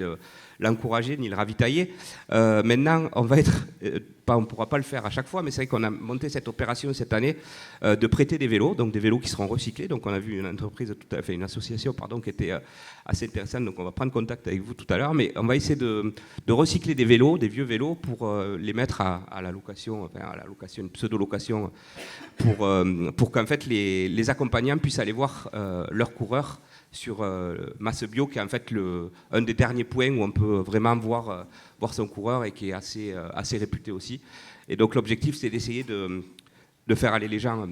l'encourager ni le ravitailler. Maintenant, on pourra pas le faire à chaque fois, mais c'est vrai qu'on a monté cette opération cette année de prêter des vélos, donc des vélos qui seront recyclés. Donc on a vu une association qui était assez intéressante. Donc on va prendre contact avec vous tout à l'heure, mais on va essayer de recycler des vélos, des vieux vélos, pour les mettre à la location, une pseudo-location, pour qu'en fait les accompagnants puissent aller voir leurs coureurs sur Masse Bio, qui est en fait un des derniers points où on peut vraiment voir son coureur, et qui est assez réputé aussi. Et donc l'objectif, c'est d'essayer de faire aller les gens,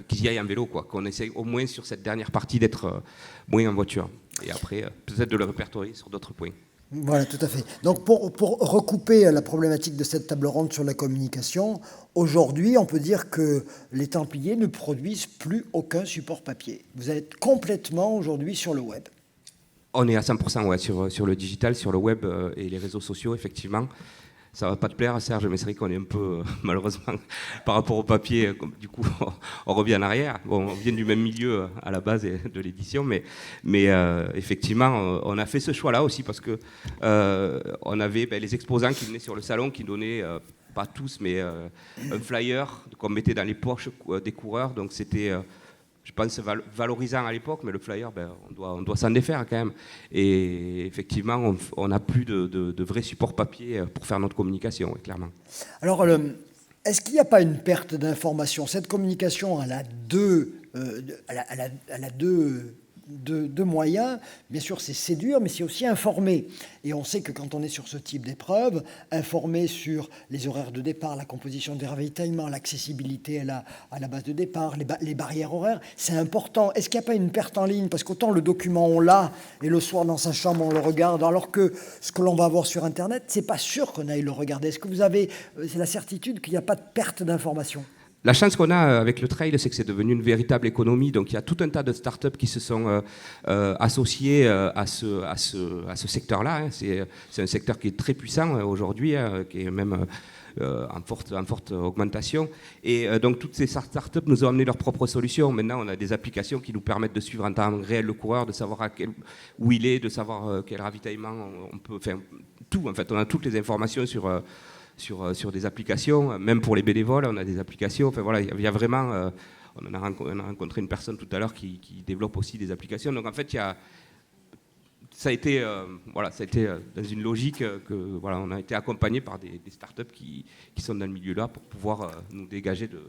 qu'ils y aillent en vélo, qu'on essaye au moins sur cette dernière partie d'être moins en voiture. Et après, peut-être de le répertorier sur d'autres points. Voilà, tout à fait. Donc pour recouper la problématique de cette table ronde sur la communication, aujourd'hui, on peut dire que les Templiers ne produisent plus aucun support papier. Vous êtes complètement aujourd'hui sur le web. On est à 100% sur le digital, sur le web et les réseaux sociaux, effectivement. Ça va pas te plaire, Serge, mais c'est vrai qu'on est un peu, malheureusement, par rapport au papier, du coup, on revient en arrière. Bon, on vient du même milieu à la base de l'édition, mais effectivement, on a fait ce choix-là aussi parce que on avait les exposants qui venaient sur le salon, qui donnaient, pas tous, mais un flyer qu'on mettait dans les poches des coureurs. Donc c'était, je pense, valorisant à l'époque, mais le flyer, on doit s'en défaire quand même. Et effectivement, on n'a plus de vrai support papier pour faire notre communication, clairement. Alors, est-ce qu'il n'y a pas une perte d'information ? Cette communication, elle a deux moyens. Bien sûr, c'est séduire, mais c'est aussi informer. Et on sait que quand on est sur ce type d'épreuve, informer sur les horaires de départ, la composition des ravitaillements, l'accessibilité à la base de départ, les barrières horaires, c'est important. Est-ce qu'il n'y a pas une perte en ligne ? Parce qu'autant le document, on l'a, et le soir dans sa chambre, on le regarde, alors que ce que l'on va voir sur Internet, c'est pas sûr qu'on aille le regarder. Est-ce que vous avez la certitude qu'il n'y a pas de perte d'information ? La chance qu'on a avec le trail, c'est que c'est devenu une véritable économie. Donc il y a tout un tas de startups qui se sont associées à ce secteur-là. C'est un secteur qui est très puissant aujourd'hui, qui est même en forte augmentation. Et donc toutes ces startups nous ont amené leurs propres solutions. Maintenant, on a des applications qui nous permettent de suivre en temps réel le coureur, de savoir où il est, de savoir quel ravitaillement on peut faire. Tout, en fait, on a toutes les informations sur des applications, même pour les bénévoles, on a des applications. Enfin voilà, il y a vraiment, on a rencontré une personne tout à l'heure qui développe aussi des applications. Donc en fait, ça a été dans une logique que voilà, on a été accompagné par des startups qui sont dans le milieu là pour pouvoir nous dégager du papier.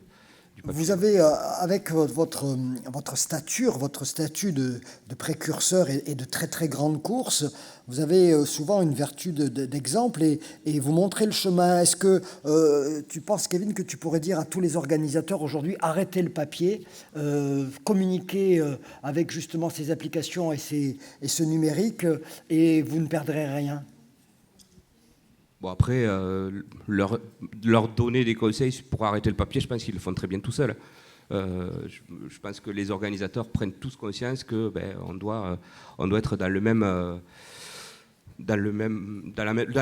Vous avez, avec votre stature, votre statut de précurseur et de très très grande course, vous avez souvent une vertu d'exemple et vous montrez le chemin. Est-ce que tu penses, Kevin, que tu pourrais dire à tous les organisateurs aujourd'hui, arrêtez le papier, communiquez avec justement ces applications et ce numérique, et vous ne perdrez rien ? Bon, après, leur donner des conseils pour arrêter le papier, je pense qu'ils le font très bien tout seuls. Je pense que les organisateurs prennent tous conscience que on doit être dans le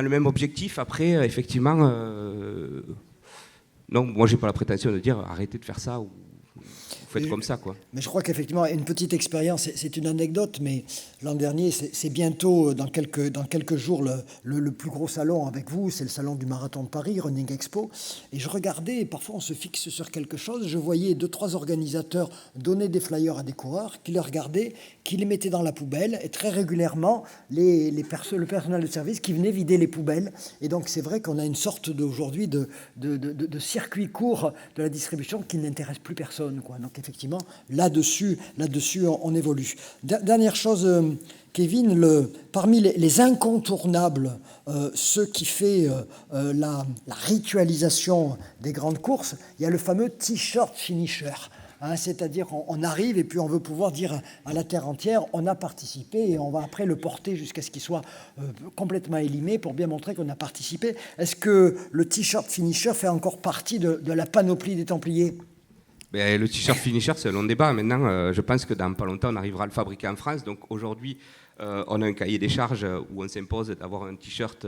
même objectif. Après, effectivement, non, moi j'ai pas la prétention de dire arrêtez de faire ça ou faites comme ça, quoi. Mais je crois qu'effectivement, une petite expérience, c'est une anecdote, mais l'an dernier, c'est bientôt, dans quelques jours, le plus gros salon avec vous, c'est le salon du Marathon de Paris, Running Expo. Et je regardais, et parfois on se fixe sur quelque chose, je voyais 2-3 organisateurs donner des flyers à des coureurs, qui les regardaient, qui les mettaient dans la poubelle, et très régulièrement, le personnel de service qui venait vider les poubelles. Et donc c'est vrai qu'on a une sorte aujourd'hui de circuit court de la distribution qui n'intéresse plus personne, quoi. Donc effectivement, là-dessus, on évolue. Dernière chose, Kevin, parmi les incontournables, ce qui fait la ritualisation des grandes courses, il y a le fameux T-shirt finisher. Hein, c'est-à-dire on arrive et puis on veut pouvoir dire à la terre entière on a participé et on va après le porter jusqu'à ce qu'il soit complètement élimé pour bien montrer qu'on a participé. Est-ce que le T-shirt finisher fait encore partie de la panoplie des Templiers ? Ben, le T-shirt finisher, c'est un long débat. Maintenant, je pense que dans pas longtemps, on arrivera à le fabriquer en France. Donc aujourd'hui, on a un cahier des charges où on s'impose d'avoir un T-shirt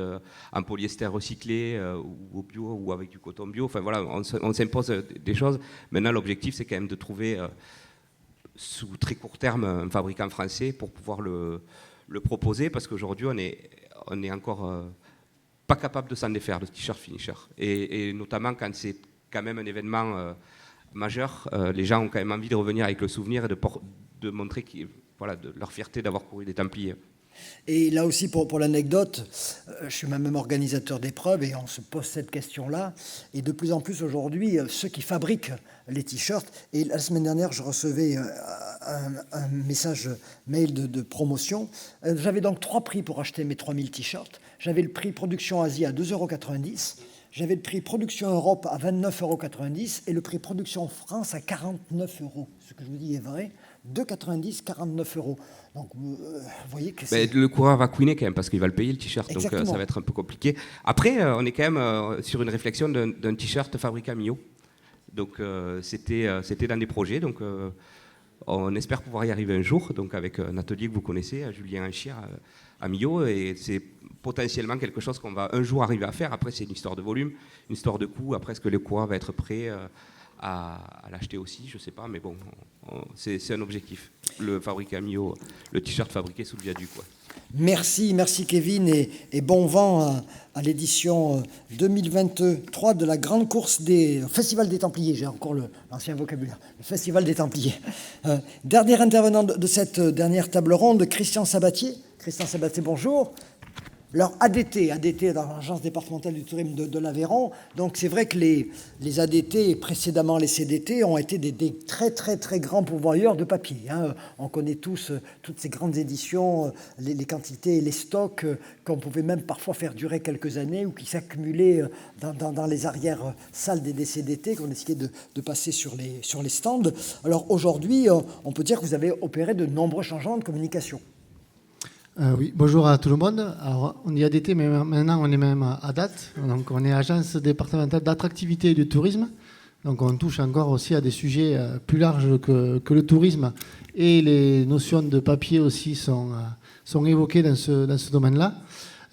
en polyester recyclé ou au bio ou avec du coton bio. Enfin voilà, on s'impose des choses. Maintenant, l'objectif, c'est quand même de trouver sous très court terme un fabricant français pour pouvoir le proposer, parce qu'aujourd'hui, on est encore pas capable de s'en défaire, le T-shirt finisher. Et notamment quand c'est quand même un événement majeur, les gens ont quand même envie de revenir avec le souvenir et de montrer de leur fierté d'avoir couru des Templiers. Et là aussi, pour l'anecdote, je suis même organisateur d'épreuves et on se pose cette question-là. Et de plus en plus aujourd'hui, ceux qui fabriquent les t-shirts, et la semaine dernière, je recevais un message mail de promotion. J'avais donc 3 prix pour acheter mes 3000 t-shirts. J'avais le prix production Asie à 2,90 €. J'avais le prix production Europe à 29,90 € et le prix production France à 49 €. Ce que je vous dis est vrai. 2,90 €, 49 €. Donc, vous voyez que c'est... Le coureur va couiner quand même parce qu'il va le payer le t-shirt. Exactement. Donc ça va être un peu compliqué. Après, on est quand même sur une réflexion d'un t-shirt fabriqué à Millau. Donc c'était dans des projets. Donc on espère pouvoir y arriver un jour. Donc avec un atelier que vous connaissez, Julien Anchir à Millau. Et c'est potentiellement quelque chose qu'on va un jour arriver à faire. Après, c'est une histoire de volume, une histoire de coût. Après, est-ce que le coureur va être prêt à l'acheter aussi, je ne sais pas, mais bon, c'est un objectif. Le fabriquer à Millau, le t-shirt fabriqué sous le viaduc, quoi. Merci Kevin et bon vent à l'édition 2023 de la grande course des Festival des Templiers. J'ai encore l'ancien vocabulaire, le Festival des Templiers. Dernier intervenant de cette dernière table ronde, Christian Sabatier. Christian Sabatier, bonjour. Alors ADT dans l'Agence départementale du tourisme de l'Aveyron. Donc c'est vrai que les ADT et précédemment les CDT ont été des très très très grands pourvoyeurs de papier. Hein. On connaît tous toutes ces grandes éditions, les quantités et les stocks qu'on pouvait même parfois faire durer quelques années ou qui s'accumulaient dans les arrières salles des CDT qu'on essayait de passer sur les stands. Alors aujourd'hui, on peut dire que vous avez opéré de nombreux changements de communication. Oui, bonjour à tout le monde. Alors, on est ADT, mais maintenant on est même ADAT. Donc, on est Agence départementale d'attractivité et de tourisme. Donc, on touche encore aussi à des sujets plus larges que le tourisme. Et les notions de papier aussi sont évoquées dans ce domaine-là.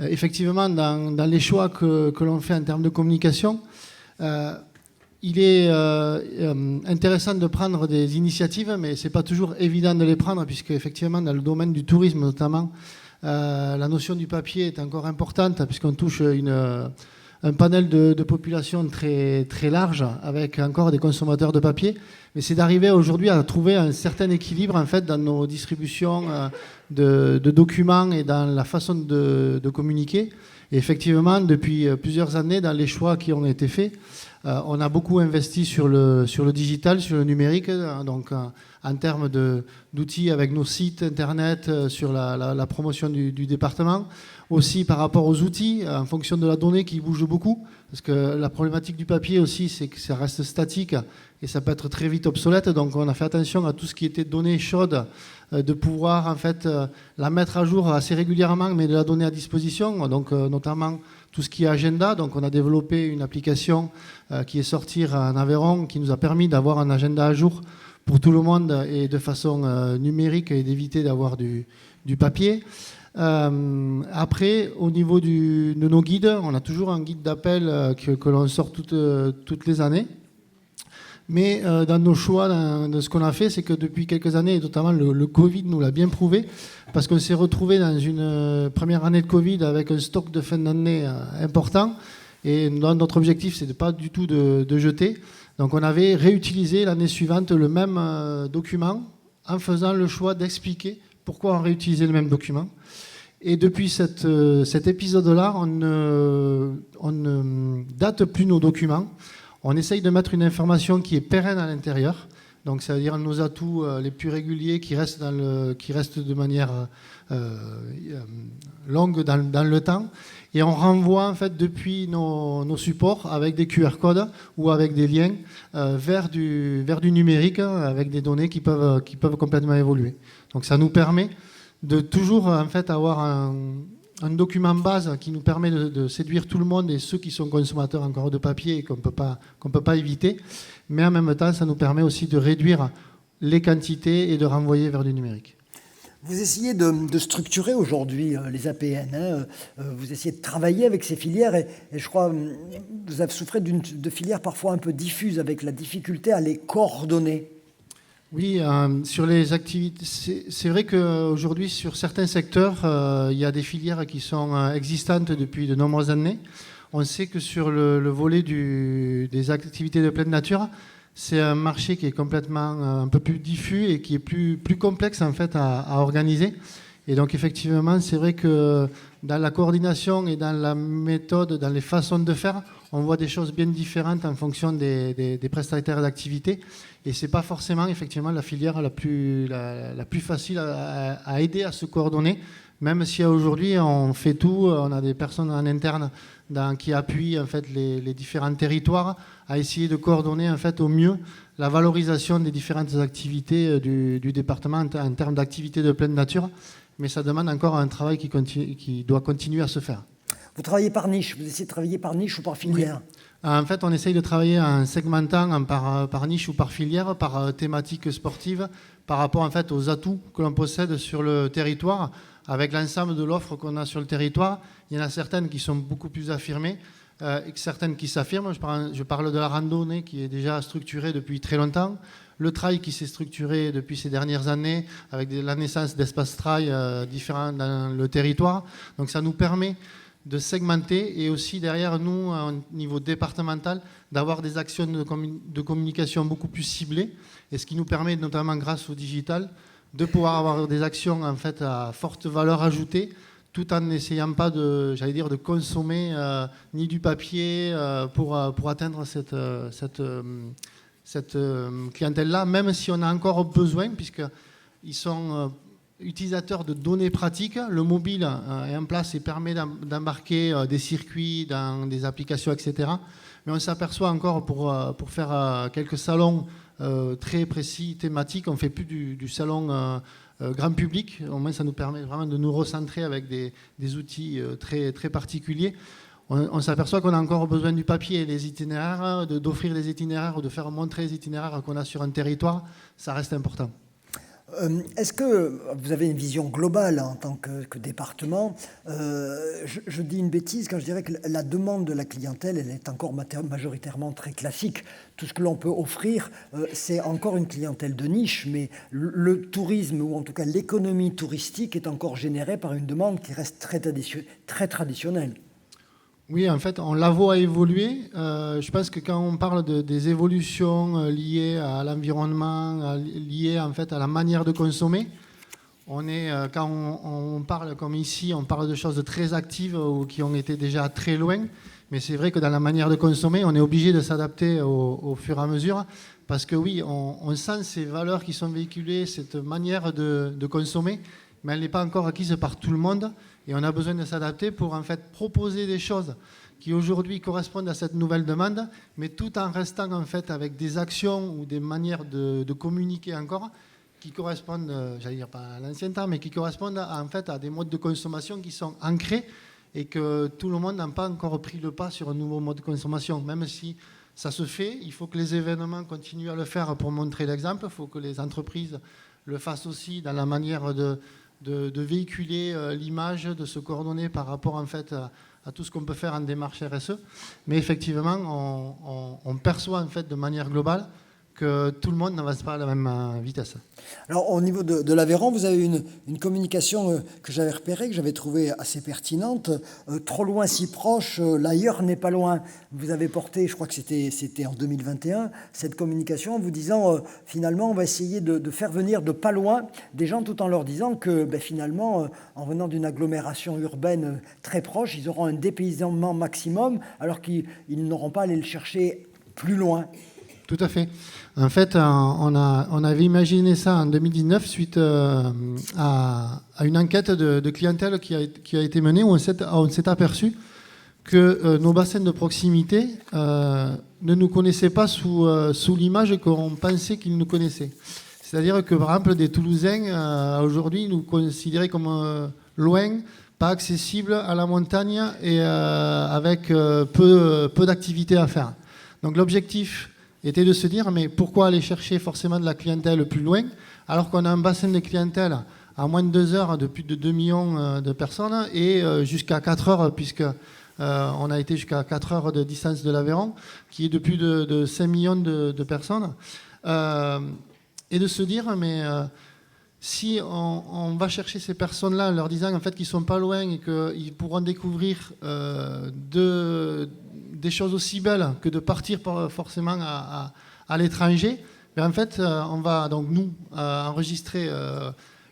Effectivement, dans les choix que l'on fait en termes de communication, il est intéressant de prendre des initiatives, mais ce n'est pas toujours évident de les prendre, puisque effectivement, dans le domaine du tourisme notamment, la notion du papier est encore importante, puisqu'on touche un panel de population très, très large, avec encore des consommateurs de papier. Mais c'est d'arriver aujourd'hui à trouver un certain équilibre en fait, dans nos distributions de documents et dans la façon de communiquer. Et effectivement, depuis plusieurs années, dans les choix qui ont été faits, on a beaucoup investi sur le digital, sur le numérique, donc en termes d'outils avec nos sites internet, sur la promotion du département. Aussi par rapport aux outils, en fonction de la donnée qui bouge beaucoup, parce que la problématique du papier aussi, c'est que ça reste statique et ça peut être très vite obsolète. Donc on a fait attention à tout ce qui était données chaudes, de pouvoir en fait la mettre à jour assez régulièrement, mais de la donner à disposition. Donc notamment tout ce qui est agenda. Donc on a développé une application qui est sortie en Aveyron, qui nous a permis d'avoir un agenda à jour pour tout le monde et de façon numérique et d'éviter d'avoir du papier. Après, au niveau de nos guides, on a toujours un guide d'appel que l'on sort toutes les années. Mais dans nos choix, dans ce qu'on a fait, c'est que depuis quelques années, et notamment le Covid nous l'a bien prouvé, parce qu'on s'est retrouvé dans une première année de Covid avec un stock de fin d'année important. Et notre objectif, c'est de pas du tout de jeter. Donc on avait réutilisé l'année suivante le même document en faisant le choix d'expliquer pourquoi on réutilisait le même document. Et depuis cet épisode-là, on ne date plus nos documents. On essaye de mettre une information qui est pérenne à l'intérieur, Donc, c'est-à-dire nos atouts les plus réguliers qui restent de manière longue dans le temps. Et on renvoie en fait depuis nos supports avec des QR codes ou avec des liens vers du numérique avec des données qui peuvent complètement évoluer. Donc ça nous permet de toujours en fait avoir un document base qui nous permet de séduire tout le monde et ceux qui sont consommateurs encore de papier et qu'on peut pas éviter. Mais en même temps, ça nous permet aussi de réduire les quantités et de renvoyer vers du numérique. Vous essayez de structurer aujourd'hui les APN, vous essayez de travailler avec ces filières et je crois que vous avez souffert de filières parfois un peu diffuses avec la difficulté à les coordonner. Oui, sur les activités, c'est vrai qu'aujourd'hui sur certains secteurs, il y a des filières qui sont existantes depuis de nombreuses années. On sait que sur le volet des activités de pleine nature, c'est un marché qui est complètement un peu plus diffus et qui est plus complexe en fait à organiser. Et donc effectivement, c'est vrai que dans la coordination et dans la méthode, dans les façons de faire, on voit des choses bien différentes en fonction des prestataires d'activité. Et c'est pas forcément effectivement la filière la plus facile à aider à se coordonner. Même si aujourd'hui on fait tout, on a des personnes en interne qui appuient en fait les différents territoires à essayer de coordonner en fait au mieux la valorisation des différentes activités du département en termes d'activités de pleine nature. Mais ça demande encore un travail qui doit continuer à se faire. Vous travaillez par niche, vous essayez de travailler par niche ou par filière? Oui. En fait, on essaye de travailler en segmentant par niche ou par filière, par thématique sportive, par rapport en fait aux atouts que l'on possède sur le territoire. Avec l'ensemble de l'offre qu'on a sur le territoire, il y en a certaines qui sont beaucoup plus affirmées et certaines qui s'affirment. Je parle de la randonnée qui est déjà structurée depuis très longtemps, le trail qui s'est structuré depuis ces dernières années avec la naissance d'espaces trail différents dans le territoire. Donc ça nous permet de segmenter et aussi derrière nous, au niveau départemental, d'avoir des actions de communication beaucoup plus ciblées. Et ce qui nous permet, notamment grâce au digital, de pouvoir avoir des actions en fait à forte valeur ajoutée, tout en n'essayant pas de consommer ni du papier pour atteindre cette clientèle-là, même si on a encore besoin, puisqu'ils sont utilisateurs de données pratiques. Le mobile est en place et permet d'embarquer des circuits dans des applications, etc. Mais on s'aperçoit encore pour faire quelques salons très précis, thématiques, on ne fait plus du salon grand public. Au moins, ça nous permet vraiment de nous recentrer avec des outils très, très particuliers. On s'aperçoit qu'on a encore besoin du papier et les itinéraires, d'offrir des itinéraires, de faire montrer les itinéraires qu'on a sur un territoire. Ça reste important. Est-ce que vous avez une vision globale en tant que département? Je dis une bêtise quand je dirais que la demande de la clientèle, elle est encore majoritairement très classique. Tout ce que l'on peut offrir, c'est encore une clientèle de niche, mais le tourisme, ou en tout cas l'économie touristique, est encore générée par une demande qui reste très traditionnelle. Oui, en fait, on la voit évoluer. Je pense que quand on parle des évolutions liées à l'environnement, liées en fait à la manière de consommer, quand on parle comme ici, on parle de choses très actives ou qui ont été déjà très loin. Mais c'est vrai que dans la manière de consommer, on est obligé de s'adapter au fur et à mesure. Parce que oui, on sent ces valeurs qui sont véhiculées, cette manière de consommer, mais elle n'est pas encore acquise par tout le monde. Et on a besoin de s'adapter pour en fait proposer des choses qui aujourd'hui correspondent à cette nouvelle demande, mais tout en restant en fait avec des actions ou des manières de communiquer encore qui correspondent, j'allais dire pas à l'ancien temps, mais qui correspondent en fait à des modes de consommation qui sont ancrés et que tout le monde n'a pas encore pris le pas sur un nouveau mode de consommation. Même si ça se fait, il faut que les événements continuent à le faire pour montrer l'exemple, il faut que les entreprises le fassent aussi dans la manière de véhiculer l'image, de se coordonner par rapport en fait à tout ce qu'on peut faire en démarche RSE. Mais effectivement, on perçoit en fait de manière globale que tout le monde n'avance pas à la même vitesse. Alors au niveau de l'Aveyron, vous avez une communication que j'avais repérée, que j'avais trouvée assez pertinente. Trop loin, si proche, l'ailleurs n'est pas loin. Vous avez porté, je crois que c'était en 2021, cette communication en vous disant finalement on va essayer de faire venir de pas loin des gens tout en leur disant que finalement en venant d'une agglomération urbaine très proche, ils auront un dépaysement maximum alors qu'ils n'auront pas à aller le chercher plus loin. Tout à fait. En fait, on avait imaginé ça en 2019 suite à une enquête de clientèle qui a été menée où on s'est aperçu que nos bassins de proximité ne nous connaissaient pas sous l'image qu'on pensait qu'ils nous connaissaient. C'est-à-dire que, par exemple, des Toulousains, aujourd'hui, nous considéraient comme loin, pas accessibles à la montagne et avec peu d'activités à faire. Donc l'objectif était de se dire, mais pourquoi aller chercher forcément de la clientèle plus loin, alors qu'on a un bassin de clientèle à moins de 2 heures de plus de 2 millions de personnes et jusqu'à 4 heures, puisque on a été jusqu'à 4 heures de distance de l'Aveyron, qui est de plus de 5 millions de personnes. Et de se dire, mais si on va chercher ces personnes-là en leur disant en fait, qu'ils ne sont pas loin et qu'ils pourront découvrir des choses aussi belles que de partir forcément à l'étranger, mais en fait, on va donc nous enregistrer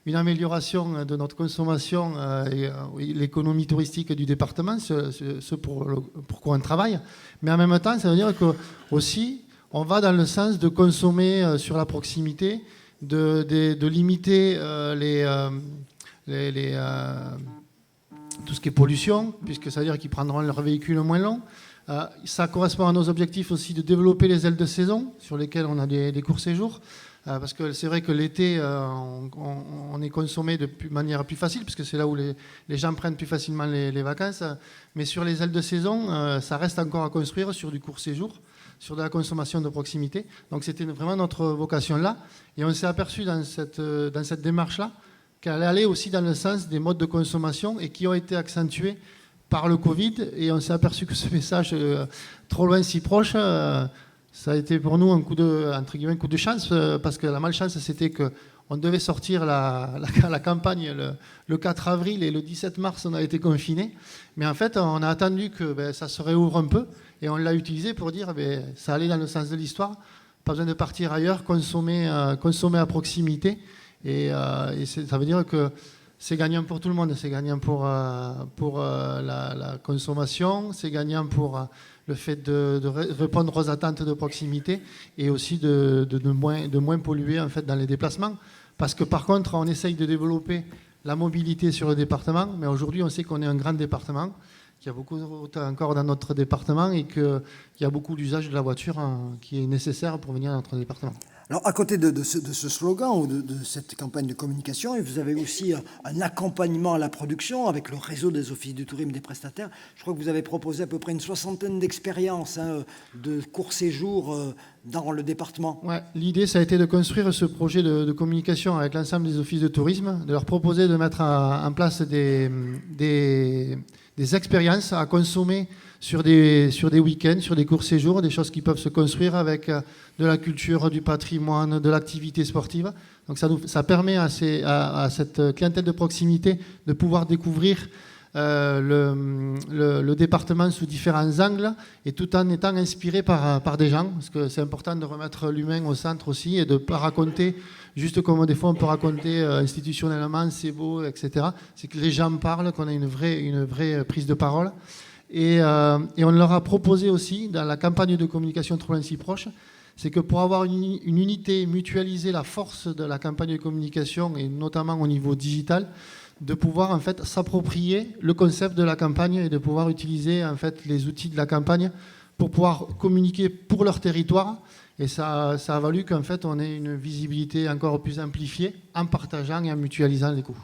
une amélioration de notre consommation et l'économie touristique du département, ce pour quoi on travaille. Mais en même temps, ça veut dire que aussi, on va dans le sens de consommer sur la proximité, de limiter tout ce qui est pollution, puisque ça veut dire qu'ils prendront leur véhicule moins long. Ça correspond à nos objectifs aussi de développer les ailes de saison, sur lesquelles on a des courts séjours. Parce que c'est vrai que l'été, on est consommé de manière plus facile, puisque c'est là où les gens prennent plus facilement les vacances. Mais sur les ailes de saison, ça reste encore à construire sur du court séjour, sur de la consommation de proximité. Donc c'était vraiment notre vocation là. Et on s'est aperçu dans cette démarche-là qu'elle allait aussi dans le sens des modes de consommation et qui ont été accentués par le Covid. Et on s'est aperçu que ce message, trop loin, si proche, ça a été pour nous un coup de chance, parce que la malchance, c'était qu'on devait sortir la campagne le 4 avril et le 17 mars, on a été confinés. Mais en fait, on a attendu que ça se réouvre un peu et on l'a utilisé pour dire que ça allait dans le sens de l'histoire. Pas besoin de partir ailleurs, consommer à proximité. Et ça veut dire que c'est gagnant pour tout le monde. C'est gagnant pour la consommation, c'est gagnant pour le fait de répondre aux attentes de proximité et aussi de moins polluer en fait, dans les déplacements. Parce que par contre, on essaye de développer la mobilité sur le département, mais aujourd'hui, on sait qu'on est un grand département, qu'il y a beaucoup de routes encore dans notre département et qu'il y a beaucoup d'usage de la voiture qui est nécessaire pour venir dans notre département. Alors, à côté de ce slogan ou de cette campagne de communication, vous avez aussi un accompagnement à la production avec le réseau des offices du tourisme des prestataires. Je crois que vous avez proposé à peu près une 60aine d'expériences de courts séjours dans le département. Ouais, l'idée, ça a été de construire ce projet de communication avec l'ensemble des offices de tourisme, de leur proposer de mettre en place des expériences à consommer sur des week-ends, sur des courts séjours, des choses qui peuvent se construire avec de la culture, du patrimoine, de l'activité sportive. Donc ça permet à cette clientèle de proximité de pouvoir découvrir le département sous différents angles et tout en étant inspiré par des gens, parce que c'est important de remettre l'humain au centre aussi et de ne pas raconter, juste comme des fois on peut raconter institutionnellement, c'est beau, etc. C'est que les gens parlent, qu'on a une vraie prise de parole. Et on leur a proposé aussi, dans la campagne de communication Trop loin si proche, c'est que pour avoir une unité, mutualiser la force de la campagne de communication, et notamment au niveau digital, de pouvoir en fait s'approprier le concept de la campagne et de pouvoir utiliser en fait les outils de la campagne pour pouvoir communiquer pour leur territoire. Et ça a valu qu'en fait on ait une visibilité encore plus amplifiée en partageant et en mutualisant les coûts.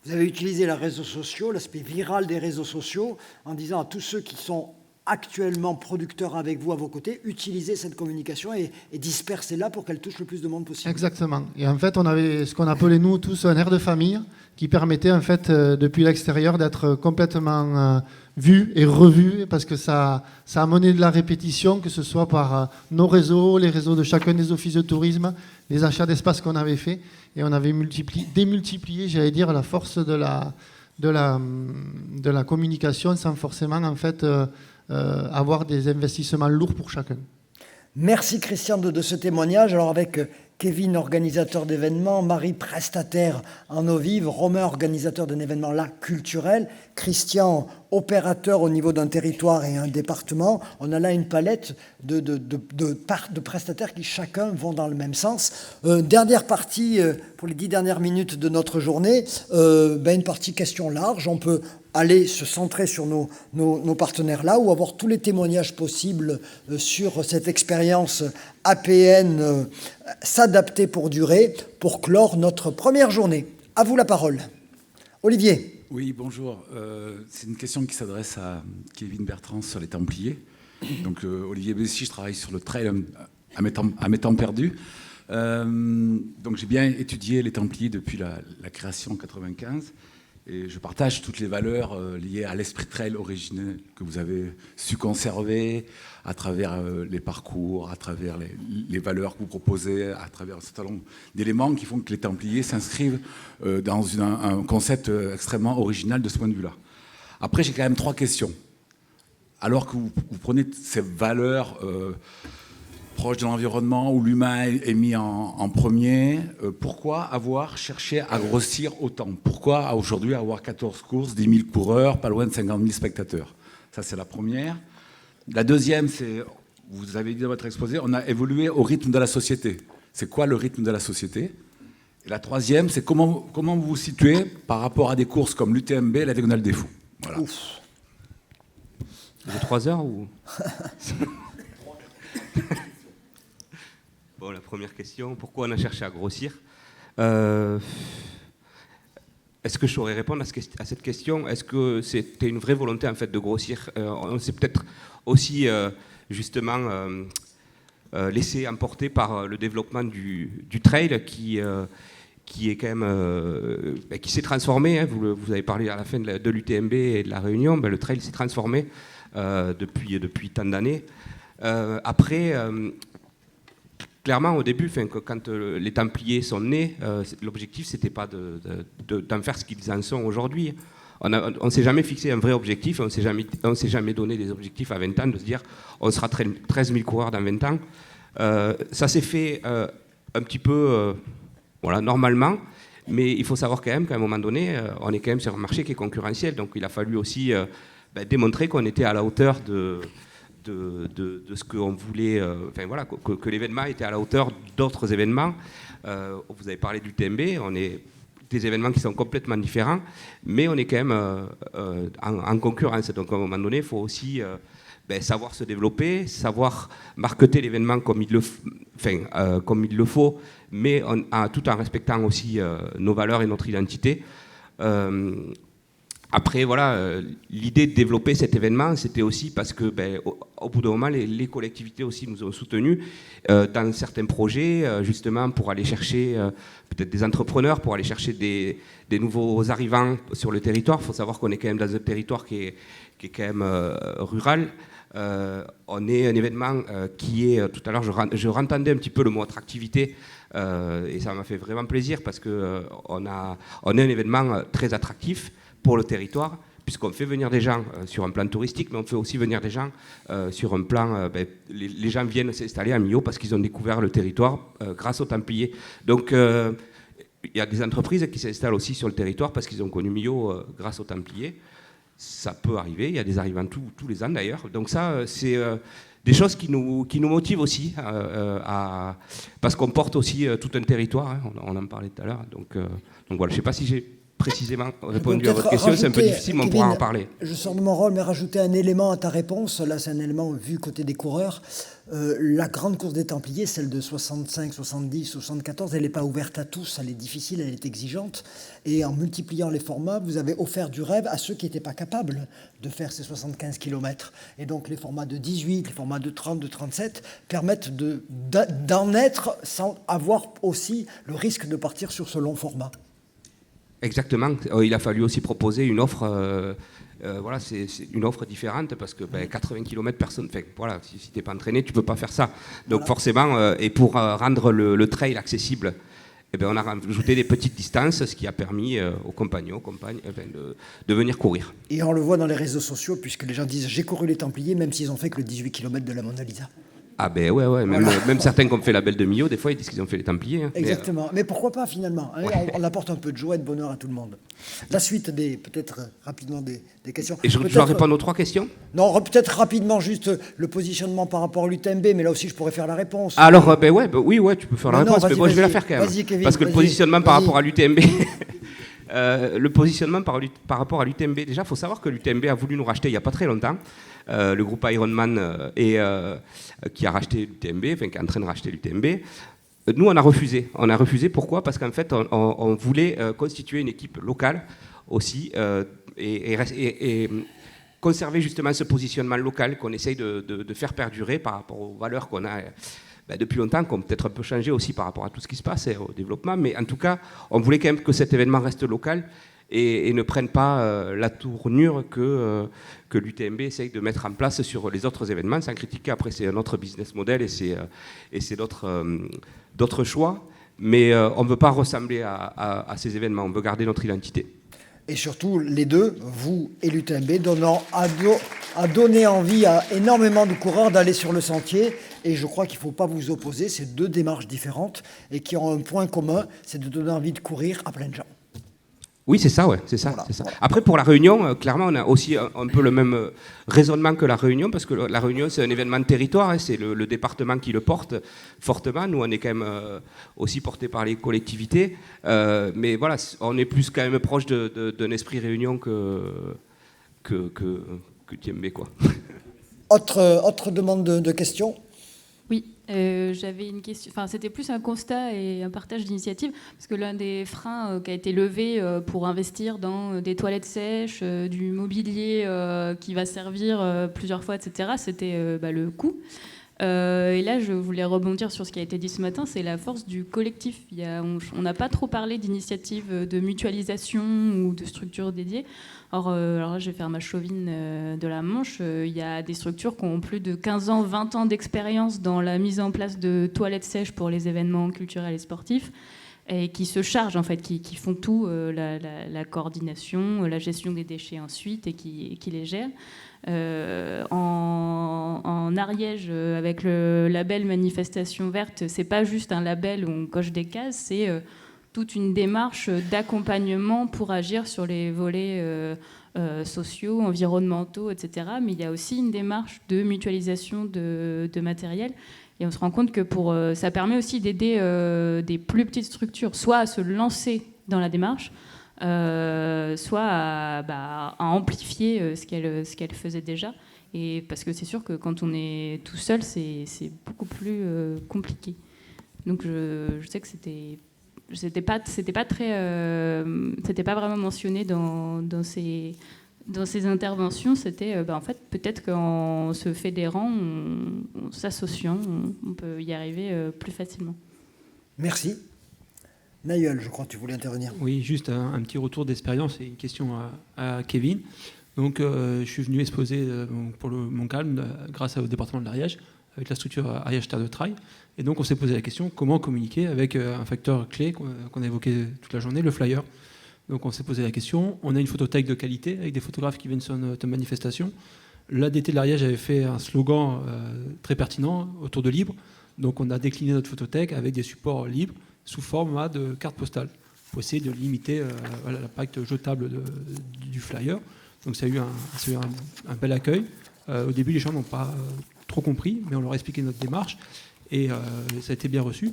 Vous avez utilisé les réseaux sociaux, l'aspect viral des réseaux sociaux, en disant à tous ceux qui sont actuellement producteurs avec vous à vos côtés, utilisez cette communication et dispersez-la pour qu'elle touche le plus de monde possible. Exactement. Et en fait, on avait ce qu'on appelait nous tous un air de famille qui permettait en fait depuis l'extérieur d'être complètement vu et revu parce que ça a mené de la répétition, que ce soit par nos réseaux, les réseaux de chacun des offices de tourisme, les achats d'espace qu'on avait fait et on avait démultiplié, j'allais dire, la force de la communication sans forcément en fait avoir des investissements lourds pour chacun. Merci Christian de ce témoignage. Alors avec Kevin, organisateur d'événements, Marie, prestataire en eau vive, Romain, organisateur d'un événement là culturel, Christian, opérateur au niveau d'un territoire et un département. On a là une palette de prestataires qui chacun vont dans le même sens. Dernière partie, pour les 10 dernières minutes de notre journée, une partie question large. On peut aller se centrer sur nos partenaires là ou avoir tous les témoignages possibles sur cette expérience APN s'adapter pour durer, pour clore notre première journée. À vous la parole. Olivier. Oui, bonjour. C'est une question qui s'adresse à Kevin Bertrand sur les Templiers. Donc, Olivier Bessy, je travaille sur le trail à mes temps perdus. Donc, j'ai bien étudié les Templiers depuis la création en 1995. Et je partage toutes les valeurs liées à l'esprit trail originel que vous avez su conserver à travers les parcours, à travers les valeurs que vous proposez, à travers un certain nombre d'éléments qui font que les Templiers s'inscrivent dans un concept extrêmement original de ce point de vue-là. Après, j'ai quand même 3 questions. Alors que vous prenez ces valeurs proches de l'environnement, où l'humain est mis en premier, pourquoi avoir cherché à grossir autant? Pourquoi aujourd'hui avoir 14 courses, 10 000 coureurs, pas loin de 50 000 spectateurs? Ça, c'est la première. La deuxième, c'est, vous avez dit dans votre exposé, on a évolué au rythme de la société. C'est quoi le rythme de la société? Et la troisième, c'est comment vous vous situez par rapport à des courses comme l'UTMB et la Diagonale des Fous? Voilà. Ouf. J'ai 3 heures ou... Bon, la première question, pourquoi on a cherché à grossir? Est-ce que je saurais répondre à cette question? Est-ce que c'était une vraie volonté en fait de grossir? On s'est peut-être aussi justement laissé emporter par le développement du trail qui est quand même qui s'est transformé. Hein. Vous avez parlé à la fin de l'UTMB et de la Réunion. Le trail s'est transformé depuis tant d'années. Après. Clairement, au début, quand les Templiers sont nés, l'objectif, c'était pas d'en faire ce qu'ils en sont aujourd'hui. On ne s'est jamais fixé un vrai objectif, on ne s'est jamais donné des objectifs à 20 ans, de se dire on sera 13 000 coureurs dans 20 ans. Ça s'est fait un petit peu normalement, mais il faut savoir quand même qu'à un moment donné, on est quand même sur un marché qui est concurrentiel, donc il a fallu aussi démontrer qu'on était à la hauteur de ce qu'on voulait, que l'événement était à la hauteur d'autres événements. Vous avez parlé du TMB, on est des événements qui sont complètement différents, mais on est quand même en concurrence. Donc à un moment donné, il faut aussi savoir se développer, savoir marketer l'événement comme il le faut, mais tout en respectant aussi nos valeurs et notre identité. Après, l'idée de développer cet événement, c'était aussi parce que, au bout d'un moment, les collectivités aussi nous ont soutenus dans certains projets, justement pour aller chercher peut-être des entrepreneurs, pour aller chercher des nouveaux arrivants sur le territoire. Il faut savoir qu'on est quand même dans un territoire qui est quand même rural. On est un événement qui est, tout à l'heure, je rentendais un petit peu le mot attractivité, et ça m'a fait vraiment plaisir parce qu'on est un événement très attractif pour le territoire, puisqu'on fait venir des gens sur un plan touristique, mais on fait aussi venir des gens sur un plan... les gens viennent s'installer à Millau parce qu'ils ont découvert le territoire grâce aux Templiers. Donc, il y a des entreprises qui s'installent aussi sur le territoire parce qu'ils ont connu Millau grâce aux Templiers. Ça peut arriver, il y a des arrivants tous les ans d'ailleurs. Donc ça, c'est des choses qui nous motivent aussi, parce qu'on porte aussi tout un territoire, hein, on en parlait tout à l'heure. Donc voilà, je ne sais pas si j'ai précisément répondu à votre question, c'est un peu difficile, mais on pourra en parler. Je sors de mon rôle, mais rajouter un élément à ta réponse, là c'est un élément vu côté des coureurs. La grande course des Templiers, celle de 65, 70, 74, elle n'est pas ouverte à tous, elle est difficile, elle est exigeante. Et en multipliant les formats, vous avez offert du rêve à ceux qui n'étaient pas capables de faire ces 75 km. Et donc les formats de 18, les formats de 30, de 37 permettent d'en être sans avoir aussi le risque de partir sur ce long format. Exactement. Il a fallu aussi proposer une offre, c'est une offre différente parce que 80 km, personne. Si tu n'es pas entraîné, tu ne peux pas faire ça. Donc forcément, et pour rendre le trail accessible, on a rajouté des petites distances, ce qui a permis aux compagnons, compagnes, de venir courir. Et on le voit dans les réseaux sociaux, puisque les gens disent « j'ai couru les Templiers », même s'ils ont fait que le 18 km de la Mona Lisa. Ah ben ouais, même certains qui ont fait la Belle de Millau, des fois ils disent qu'ils ont fait les Templiers. Hein. Exactement. Mais pourquoi pas finalement, hein, on apporte un peu de joie et de bonheur à tout le monde. La suite peut-être rapidement des questions. Et je dois répondre aux 3 questions? Non, peut-être rapidement juste le positionnement par rapport à l'UTMB, mais là aussi je pourrais faire la réponse. Alors oui, tu peux faire la réponse, mais moi je vais la faire quand même. Vas-y, Kevin, parce que le positionnement par rapport à l'UTMB... le positionnement par rapport à l'UTMB, déjà, il faut savoir que l'UTMB a voulu nous racheter il n'y a pas très longtemps. Le groupe Ironman qui a racheté l'UTMB, enfin qui est en train de racheter l'UTMB. Nous, on a refusé. On a refusé, pourquoi? Parce qu'en fait, on voulait constituer une équipe locale aussi et conserver justement ce positionnement local qu'on essaye de faire perdurer par rapport aux valeurs qu'on a depuis longtemps, qui ont peut-être un peu changé aussi par rapport à tout ce qui se passe au développement. Mais en tout cas, on voulait quand même que cet événement reste local et ne prenne pas la tournure que l'UTMB essaye de mettre en place sur les autres événements, sans critiquer. Après, c'est un autre business model et c'est d'autres choix. Mais on ne veut pas ressembler à ces événements, on veut garder notre identité. Et surtout, les deux, vous et l'UTMB, a donné envie à énormément de coureurs d'aller sur le sentier. Et je crois qu'il ne faut pas vous opposer. C'est 2 démarches différentes et qui ont un point commun, c'est de donner envie de courir à plein de gens. Oui, c'est ça, ouais, c'est ça. Après, pour la Réunion, clairement, on a aussi un peu le même raisonnement que la Réunion, parce que la Réunion, c'est un événement de territoire, hein, c'est le département qui le porte fortement. Nous, on est quand même aussi porté par les collectivités, mais voilà, on est plus quand même proche d'un esprit Réunion que TMB, quoi. Autre demande de questions? Oui, j'avais une question. Enfin, c'était plus un constat et un partage d'initiative, parce que l'un des freins qui a été levé pour investir dans des toilettes sèches, du mobilier qui va servir plusieurs fois, etc., c'était le coût. Et là, je voulais rebondir sur ce qui a été dit ce matin, c'est la force du collectif. On n'a pas trop parlé d'initiatives de mutualisation ou de structures dédiées. Alors là, je vais faire ma chauvine de la Manche. Il y a des structures qui ont plus de 15 ans, 20 ans d'expérience dans la mise en place de toilettes sèches pour les événements culturels et sportifs, et qui se chargent, en fait, qui font tout, la coordination, la gestion des déchets ensuite, et qui les gèrent. En Ariège, avec le label Manifestation Verte, c'est pas juste un label où on coche des cases, c'est toute une démarche d'accompagnement pour agir sur les volets sociaux, environnementaux, etc. Mais il y a aussi une démarche de mutualisation de matériel. Et on se rend compte que ça permet aussi d'aider des plus petites structures, soit à se lancer dans la démarche, soit à amplifier ce qu'elle faisait déjà. Et parce que c'est sûr que quand on est tout seul, c'est beaucoup plus compliqué. Donc je sais que c'était pas vraiment mentionné dans ces interventions. C'était en fait, peut-être qu'en se fédérant, en s'associant, on peut y arriver plus facilement. Merci. Naïeul, je crois que tu voulais intervenir. Oui, juste un petit retour d'expérience et une question à Kevin. Donc, je suis venu exposer pour le Montcalm grâce au département de l'Ariège, avec la structure Ariège Terre de Trail. Et donc, on s'est posé la question comment communiquer avec un facteur clé qu'on a évoqué toute la journée, le flyer. Donc, on s'est posé la question. On a une photothèque de qualité avec des photographes qui viennent sur notre manifestation. L'ADT de l'Ariège avait fait un slogan très pertinent autour de libre. Donc, on a décliné notre photothèque avec des supports libres sous format de carte postale pour essayer de limiter l'impact jetable du flyer. Donc, ça a eu un bel accueil. Au début, les gens n'ont pas trop compris, mais on leur a expliqué notre démarche et ça a été bien reçu.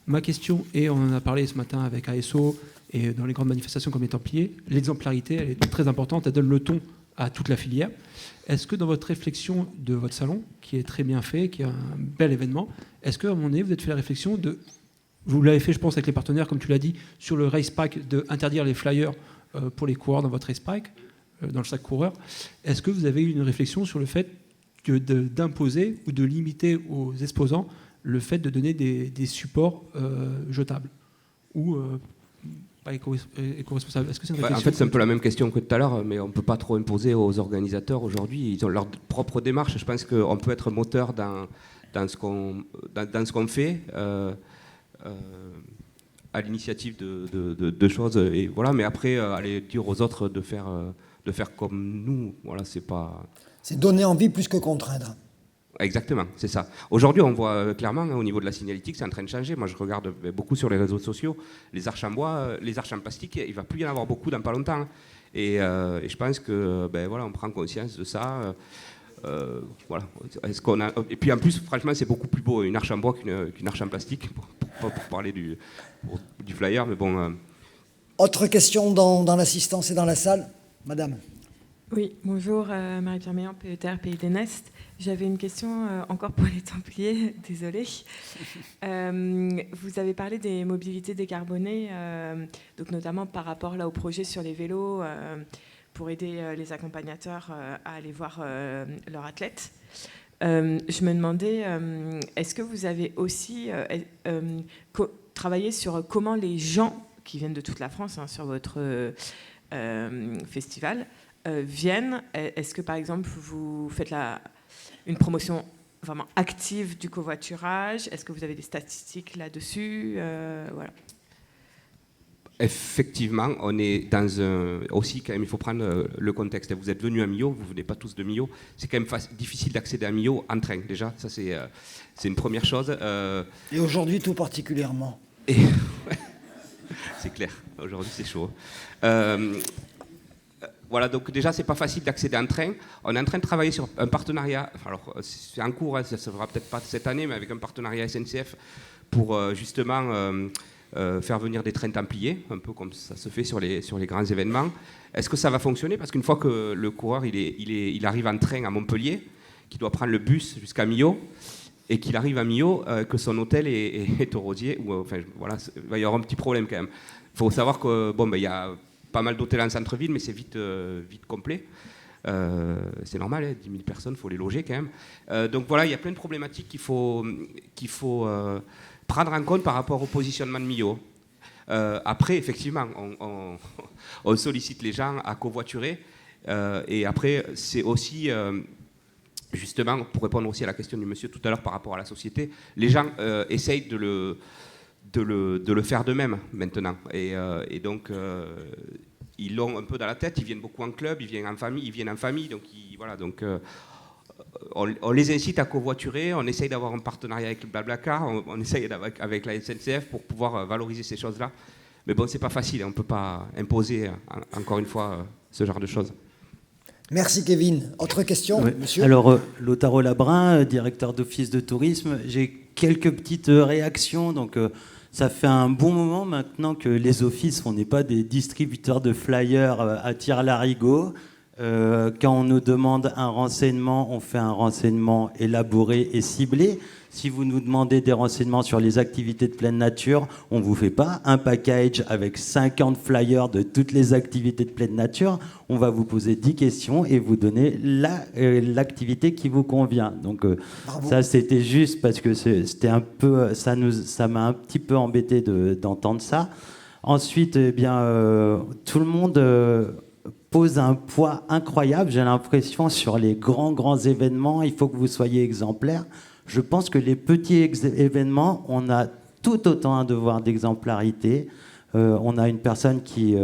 Ma question, et on en a parlé ce matin avec ASO et dans les grandes manifestations comme les Templiers, l'exemplarité, elle est très importante, elle donne le ton à toute la filière. Est-ce que dans votre réflexion de votre salon, qui est très bien fait, qui est un bel événement, est-ce qu'à un moment donné, vous avez fait la réflexion vous l'avez fait, je pense, avec les partenaires, comme tu l'as dit, sur le race pack, d'interdire les flyers pour les coureurs dans votre race pack, dans chaque coureur. Est-ce que vous avez eu une réflexion sur le fait d'imposer ou de limiter aux exposants le fait de donner des supports jetables ou pas éco-responsables? Est-ce que c'est une réflexion? En fait, c'est un peu la même question que tout à l'heure, mais on ne peut pas trop imposer aux organisateurs aujourd'hui. Ils ont leur propre démarche. Je pense qu'on peut être moteur dans ce qu'on fait. À l'initiative de choses, et voilà, mais après aller dire aux autres de faire comme nous, voilà, c'est pas... C'est donner envie plus que contraindre. Exactement, c'est ça. Aujourd'hui, on voit clairement au niveau de la signalétique, c'est en train de changer. Moi, je regarde beaucoup sur les réseaux sociaux, les arches en bois, les arches en plastique, il ne va plus y en avoir beaucoup dans pas longtemps. Et je pense que voilà, on prend conscience de ça. Voilà. Et puis en plus, franchement, c'est beaucoup plus beau une arche en bois qu'une arche en plastique, pour parler du flyer. Mais bon. Autre question dans l'assistance et dans la salle, madame. Oui, bonjour, Marie-Pierre Meillan, PETR, Pays des Nestes. J'avais une question encore pour les Templiers, désolée. Vous avez parlé des mobilités décarbonées, donc notamment par rapport là, au projet sur les vélos, pour aider les accompagnateurs à aller voir leurs athlètes. Je me demandais, est-ce que vous avez aussi travaillé sur comment les gens qui viennent de toute la France sur votre festival viennent? Est-ce que par exemple vous faites une promotion vraiment active du covoiturage? Est-ce que vous avez des statistiques là-dessus? Voilà. Effectivement, on est dans un... Aussi, quand même, il faut prendre le contexte. Vous êtes venus à Millau, vous ne venez pas tous de Millau. C'est quand même difficile d'accéder à Millau en train, déjà. Ça, c'est une première chose. Et aujourd'hui, tout particulièrement. C'est clair. Aujourd'hui, c'est chaud. Voilà, donc déjà, c'est pas facile d'accéder en train. On est en train de travailler sur un partenariat. Alors, c'est en cours, ça ne se fera peut-être pas cette année, mais avec un partenariat SNCF pour justement faire venir des trains templiers, un peu comme ça se fait sur les grands événements. Est-ce que ça va fonctionner? Parce qu'une fois que le coureur il arrive en train à Montpellier, qu'il doit prendre le bus jusqu'à Millau, et qu'il arrive à Millau, que son hôtel est au Rosier, enfin, voilà, il va y avoir un petit problème quand même. Il faut savoir que il y a pas mal d'hôtels en centre-ville, mais c'est vite complet. C'est normal, 10 000 personnes, il faut les loger quand même. Donc voilà, il y a plein de problématiques qu'il faut prendre en compte par rapport au positionnement de Millau. Après, effectivement, on sollicite les gens à covoiturer. Et après, c'est aussi, justement, pour répondre aussi à la question du monsieur tout à l'heure par rapport à la société, les gens essayent de le faire d'eux-mêmes maintenant. Et donc, ils l'ont un peu dans la tête, ils viennent beaucoup en club, ils viennent en famille, donc voilà. Donc, on les incite à covoiturer, on essaye d'avoir un partenariat avec le Blablacar, on essaye avec la SNCF pour pouvoir valoriser ces choses-là. Mais bon, c'est pas facile, on ne peut pas imposer, encore une fois, ce genre de choses. Merci Kevin. Autre question, monsieur? Alors, Lautaro Labrin, directeur d'office de tourisme, j'ai quelques petites réactions. Donc, ça fait un bon moment maintenant que les offices, on n'est pas des distributeurs de flyers à tire-larigot. Quand on nous demande un renseignement, on fait un renseignement élaboré et ciblé. Si vous nous demandez des renseignements sur les activités de pleine nature, on ne vous fait pas un package avec 50 flyers de toutes les activités de pleine nature. On va vous poser 10 questions et vous donner l'activité qui vous convient. Donc ça, c'était juste parce que c'était un peu, ça m'a un petit peu embêté d'entendre ça. Ensuite, tout le monde... pose un poids incroyable, j'ai l'impression, sur les grands événements. Il faut que vous soyez exemplaires. Je pense que les petits événements, on a tout autant un devoir d'exemplarité. On a une personne qui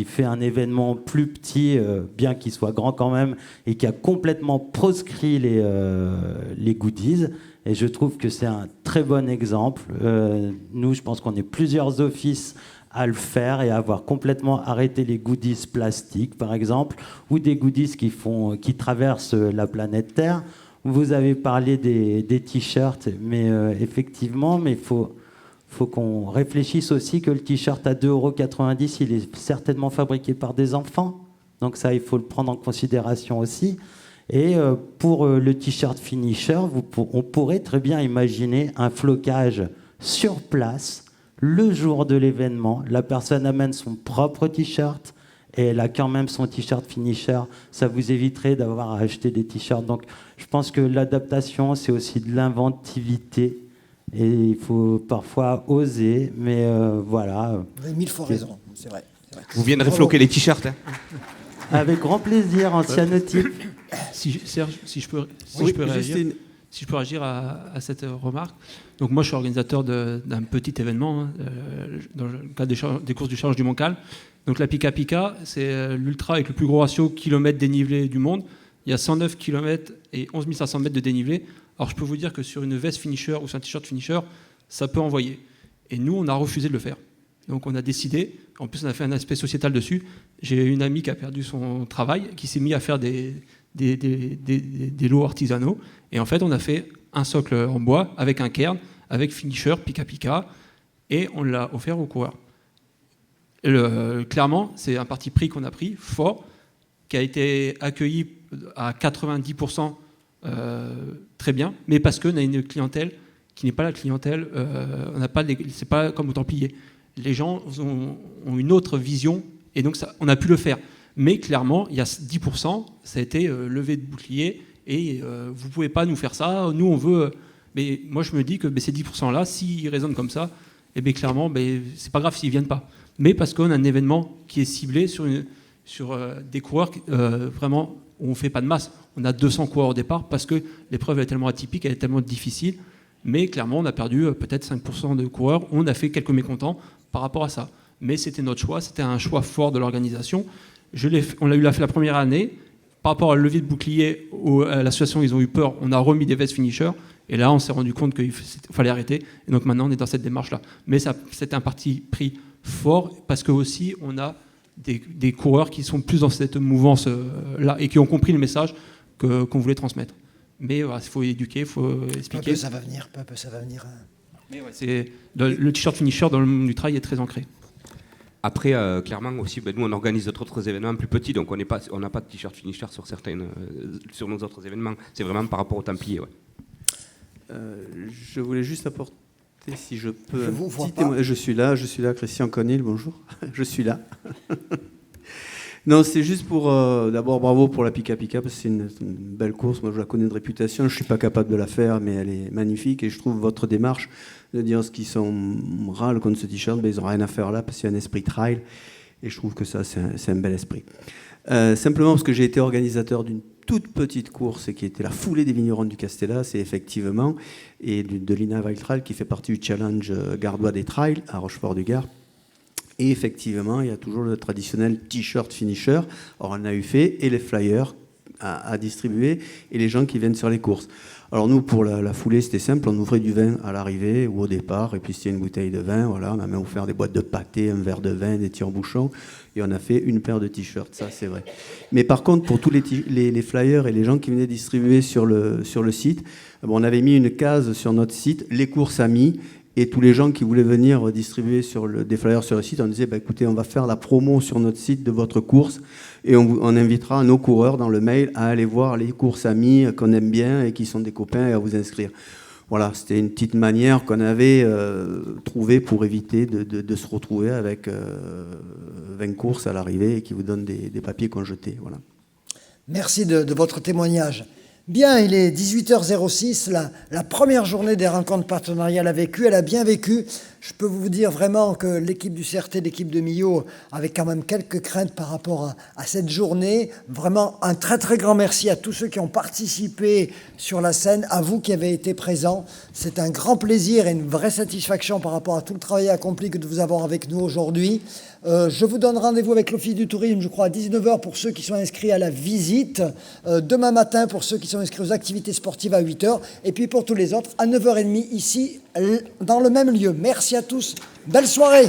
fait un événement plus petit, bien qu'il soit grand quand même, et qui a complètement proscrit les goodies. Et je trouve que c'est un très bon exemple. Nous, je pense qu'on est plusieurs offices à le faire et à avoir complètement arrêté les goodies plastiques, par exemple, ou des goodies qui traversent la planète Terre. Vous avez parlé des t-shirts, mais effectivement, il faut qu'on réfléchisse aussi que le t-shirt à 2,90 €, il est certainement fabriqué par des enfants. Donc ça, il faut le prendre en considération aussi. Et pour le t-shirt finisher, on pourrait très bien imaginer un flocage sur place. Le jour de l'événement, la personne amène son propre t-shirt et elle a quand même son t-shirt finisher. Ça vous éviterait d'avoir à acheter des t-shirts. Donc, je pense que l'adaptation, c'est aussi de l'inventivité. Et il faut parfois oser, mais voilà. Vous avez 1000 fois raison, c'est vrai. Vous viendrez floquer les t-shirts, hein. Avec grand plaisir, en cyanotype. Serge, si je peux réagir à cette remarque. Donc moi, je suis organisateur d'un petit événement dans le cadre des courses du Challenge du Mont-Calm. Donc la Pika Pika, c'est l'ultra avec le plus gros ratio kilomètre dénivelé du monde. il y a 109 km et 11 500 mètres de dénivelé. Alors je peux vous dire que sur une veste finisher ou sur un t-shirt finisher, ça peut envoyer. Et nous, on a refusé de le faire. Donc on a décidé, en plus on a fait un aspect sociétal dessus. J'ai une amie qui a perdu son travail, qui s'est mis à faire des lots artisanaux. Et en fait, on a fait un socle en bois avec un cairn, avec finisher, pica-pica, et on l'a offert aux coureurs. Clairement, c'est un parti pris qu'on a pris, fort, qui a été accueilli à 90% très bien, mais parce qu'on a une clientèle qui n'est pas la clientèle, c'est pas comme aux Templiers. Les gens ont une autre vision, et donc ça, on a pu le faire. Mais clairement, il y a 10%, ça a été levé de bouclier, et vous ne pouvez pas nous faire ça, nous on veut... Mais moi je me dis que ces 10%-là, s'ils raisonnent comme ça, et bien clairement, c'est pas grave s'ils ne viennent pas. Mais parce qu'on a un événement qui est ciblé sur des coureurs vraiment où on ne fait pas de masse. On a 200 coureurs au départ parce que l'épreuve est tellement atypique, elle est tellement difficile. Mais clairement, on a perdu peut-être 5% de coureurs. On a fait quelques mécontents par rapport à ça. Mais c'était notre choix, c'était un choix fort de l'organisation. On l'a fait la première année. Par rapport à la levée de bouclier, à l'association, ils ont eu peur. On a remis des vestes finishers. Et là, on s'est rendu compte qu'il fallait arrêter. Et donc maintenant, on est dans cette démarche-là. Mais c'était un parti pris fort parce que aussi, on a des coureurs qui sont plus dans cette mouvance-là et qui ont compris le message qu'on voulait transmettre. Mais il faut éduquer, il faut expliquer. Peu à peu, ça va venir. Peu à peu, ça va venir. Mais ouais, le t-shirt finisher dans le monde du trail est très ancré. Après, clairement aussi, nous on organise d'autres événements plus petits, donc on n'a pas de t-shirt finisher sur nos autres événements. C'est vraiment par rapport aux Templiers. Ouais. Je voulais juste apporter, si je peux, je vous vois pas. Je suis là, Christian Conil, bonjour, je suis là. Non, c'est juste pour, d'abord bravo pour la Pika Pika, parce que c'est une belle course, moi je la connais de réputation, je ne suis pas capable de la faire, mais elle est magnifique, et je trouve votre démarche de dire ce qui sont râles contre ce t-shirt, ils n'ont rien à faire là, parce qu'il y a un esprit trail, et je trouve que ça, c'est un bel esprit. Simplement parce que j'ai été organisateur d'une toute petite course qui était la foulée des vignerons du Castellas, c'est effectivement, et de l'INA Trail Trail qui fait partie du challenge gardois des trails à Rochefort-du-Gard. Et effectivement, il y a toujours le traditionnel t-shirt finisher. Alors on a eu fait, et les flyers à distribuer, et les gens qui viennent sur les courses. Alors nous, pour la foulée, c'était simple, on ouvrait du vin à l'arrivée ou au départ, et puis s'il y a une bouteille de vin, voilà, on a même offert des boîtes de pâté, un verre de vin, des tire-bouchons, et on a fait une paire de t-shirts, ça c'est vrai. Mais par contre, pour tous les flyers et les gens qui venaient distribuer sur le site, on avait mis une case sur notre site, les courses amis, et tous les gens qui voulaient venir distribuer des flyers sur le site, on disait, écoutez, on va faire la promo sur notre site de votre course et on invitera nos coureurs dans le mail à aller voir les courses amis qu'on aime bien et qui sont des copains et à vous inscrire. Voilà, c'était une petite manière qu'on avait trouvée pour éviter de se retrouver avec 20 courses à l'arrivée et qui vous donnent des papiers qu'on jetait. Voilà. Merci de votre témoignage. Bien, il est 18h06, la première journée des rencontres partenariales a vécu, elle a bien vécu. Je peux vous dire vraiment que l'équipe du CRT, l'équipe de Millau, avait quand même quelques craintes par rapport à cette journée. Vraiment, un très très grand merci à tous ceux qui ont participé sur la scène, à vous qui avez été présents. C'est un grand plaisir et une vraie satisfaction par rapport à tout le travail accompli que de vous avoir avec nous aujourd'hui. Je vous donne rendez-vous avec l'Office du tourisme, je crois, à 19h pour ceux qui sont inscrits à la visite. Demain matin pour ceux qui sont inscrits aux activités sportives à 8h. Et puis pour tous les autres, à 9h30 ici, dans le même lieu. Merci à tous. Belle soirée.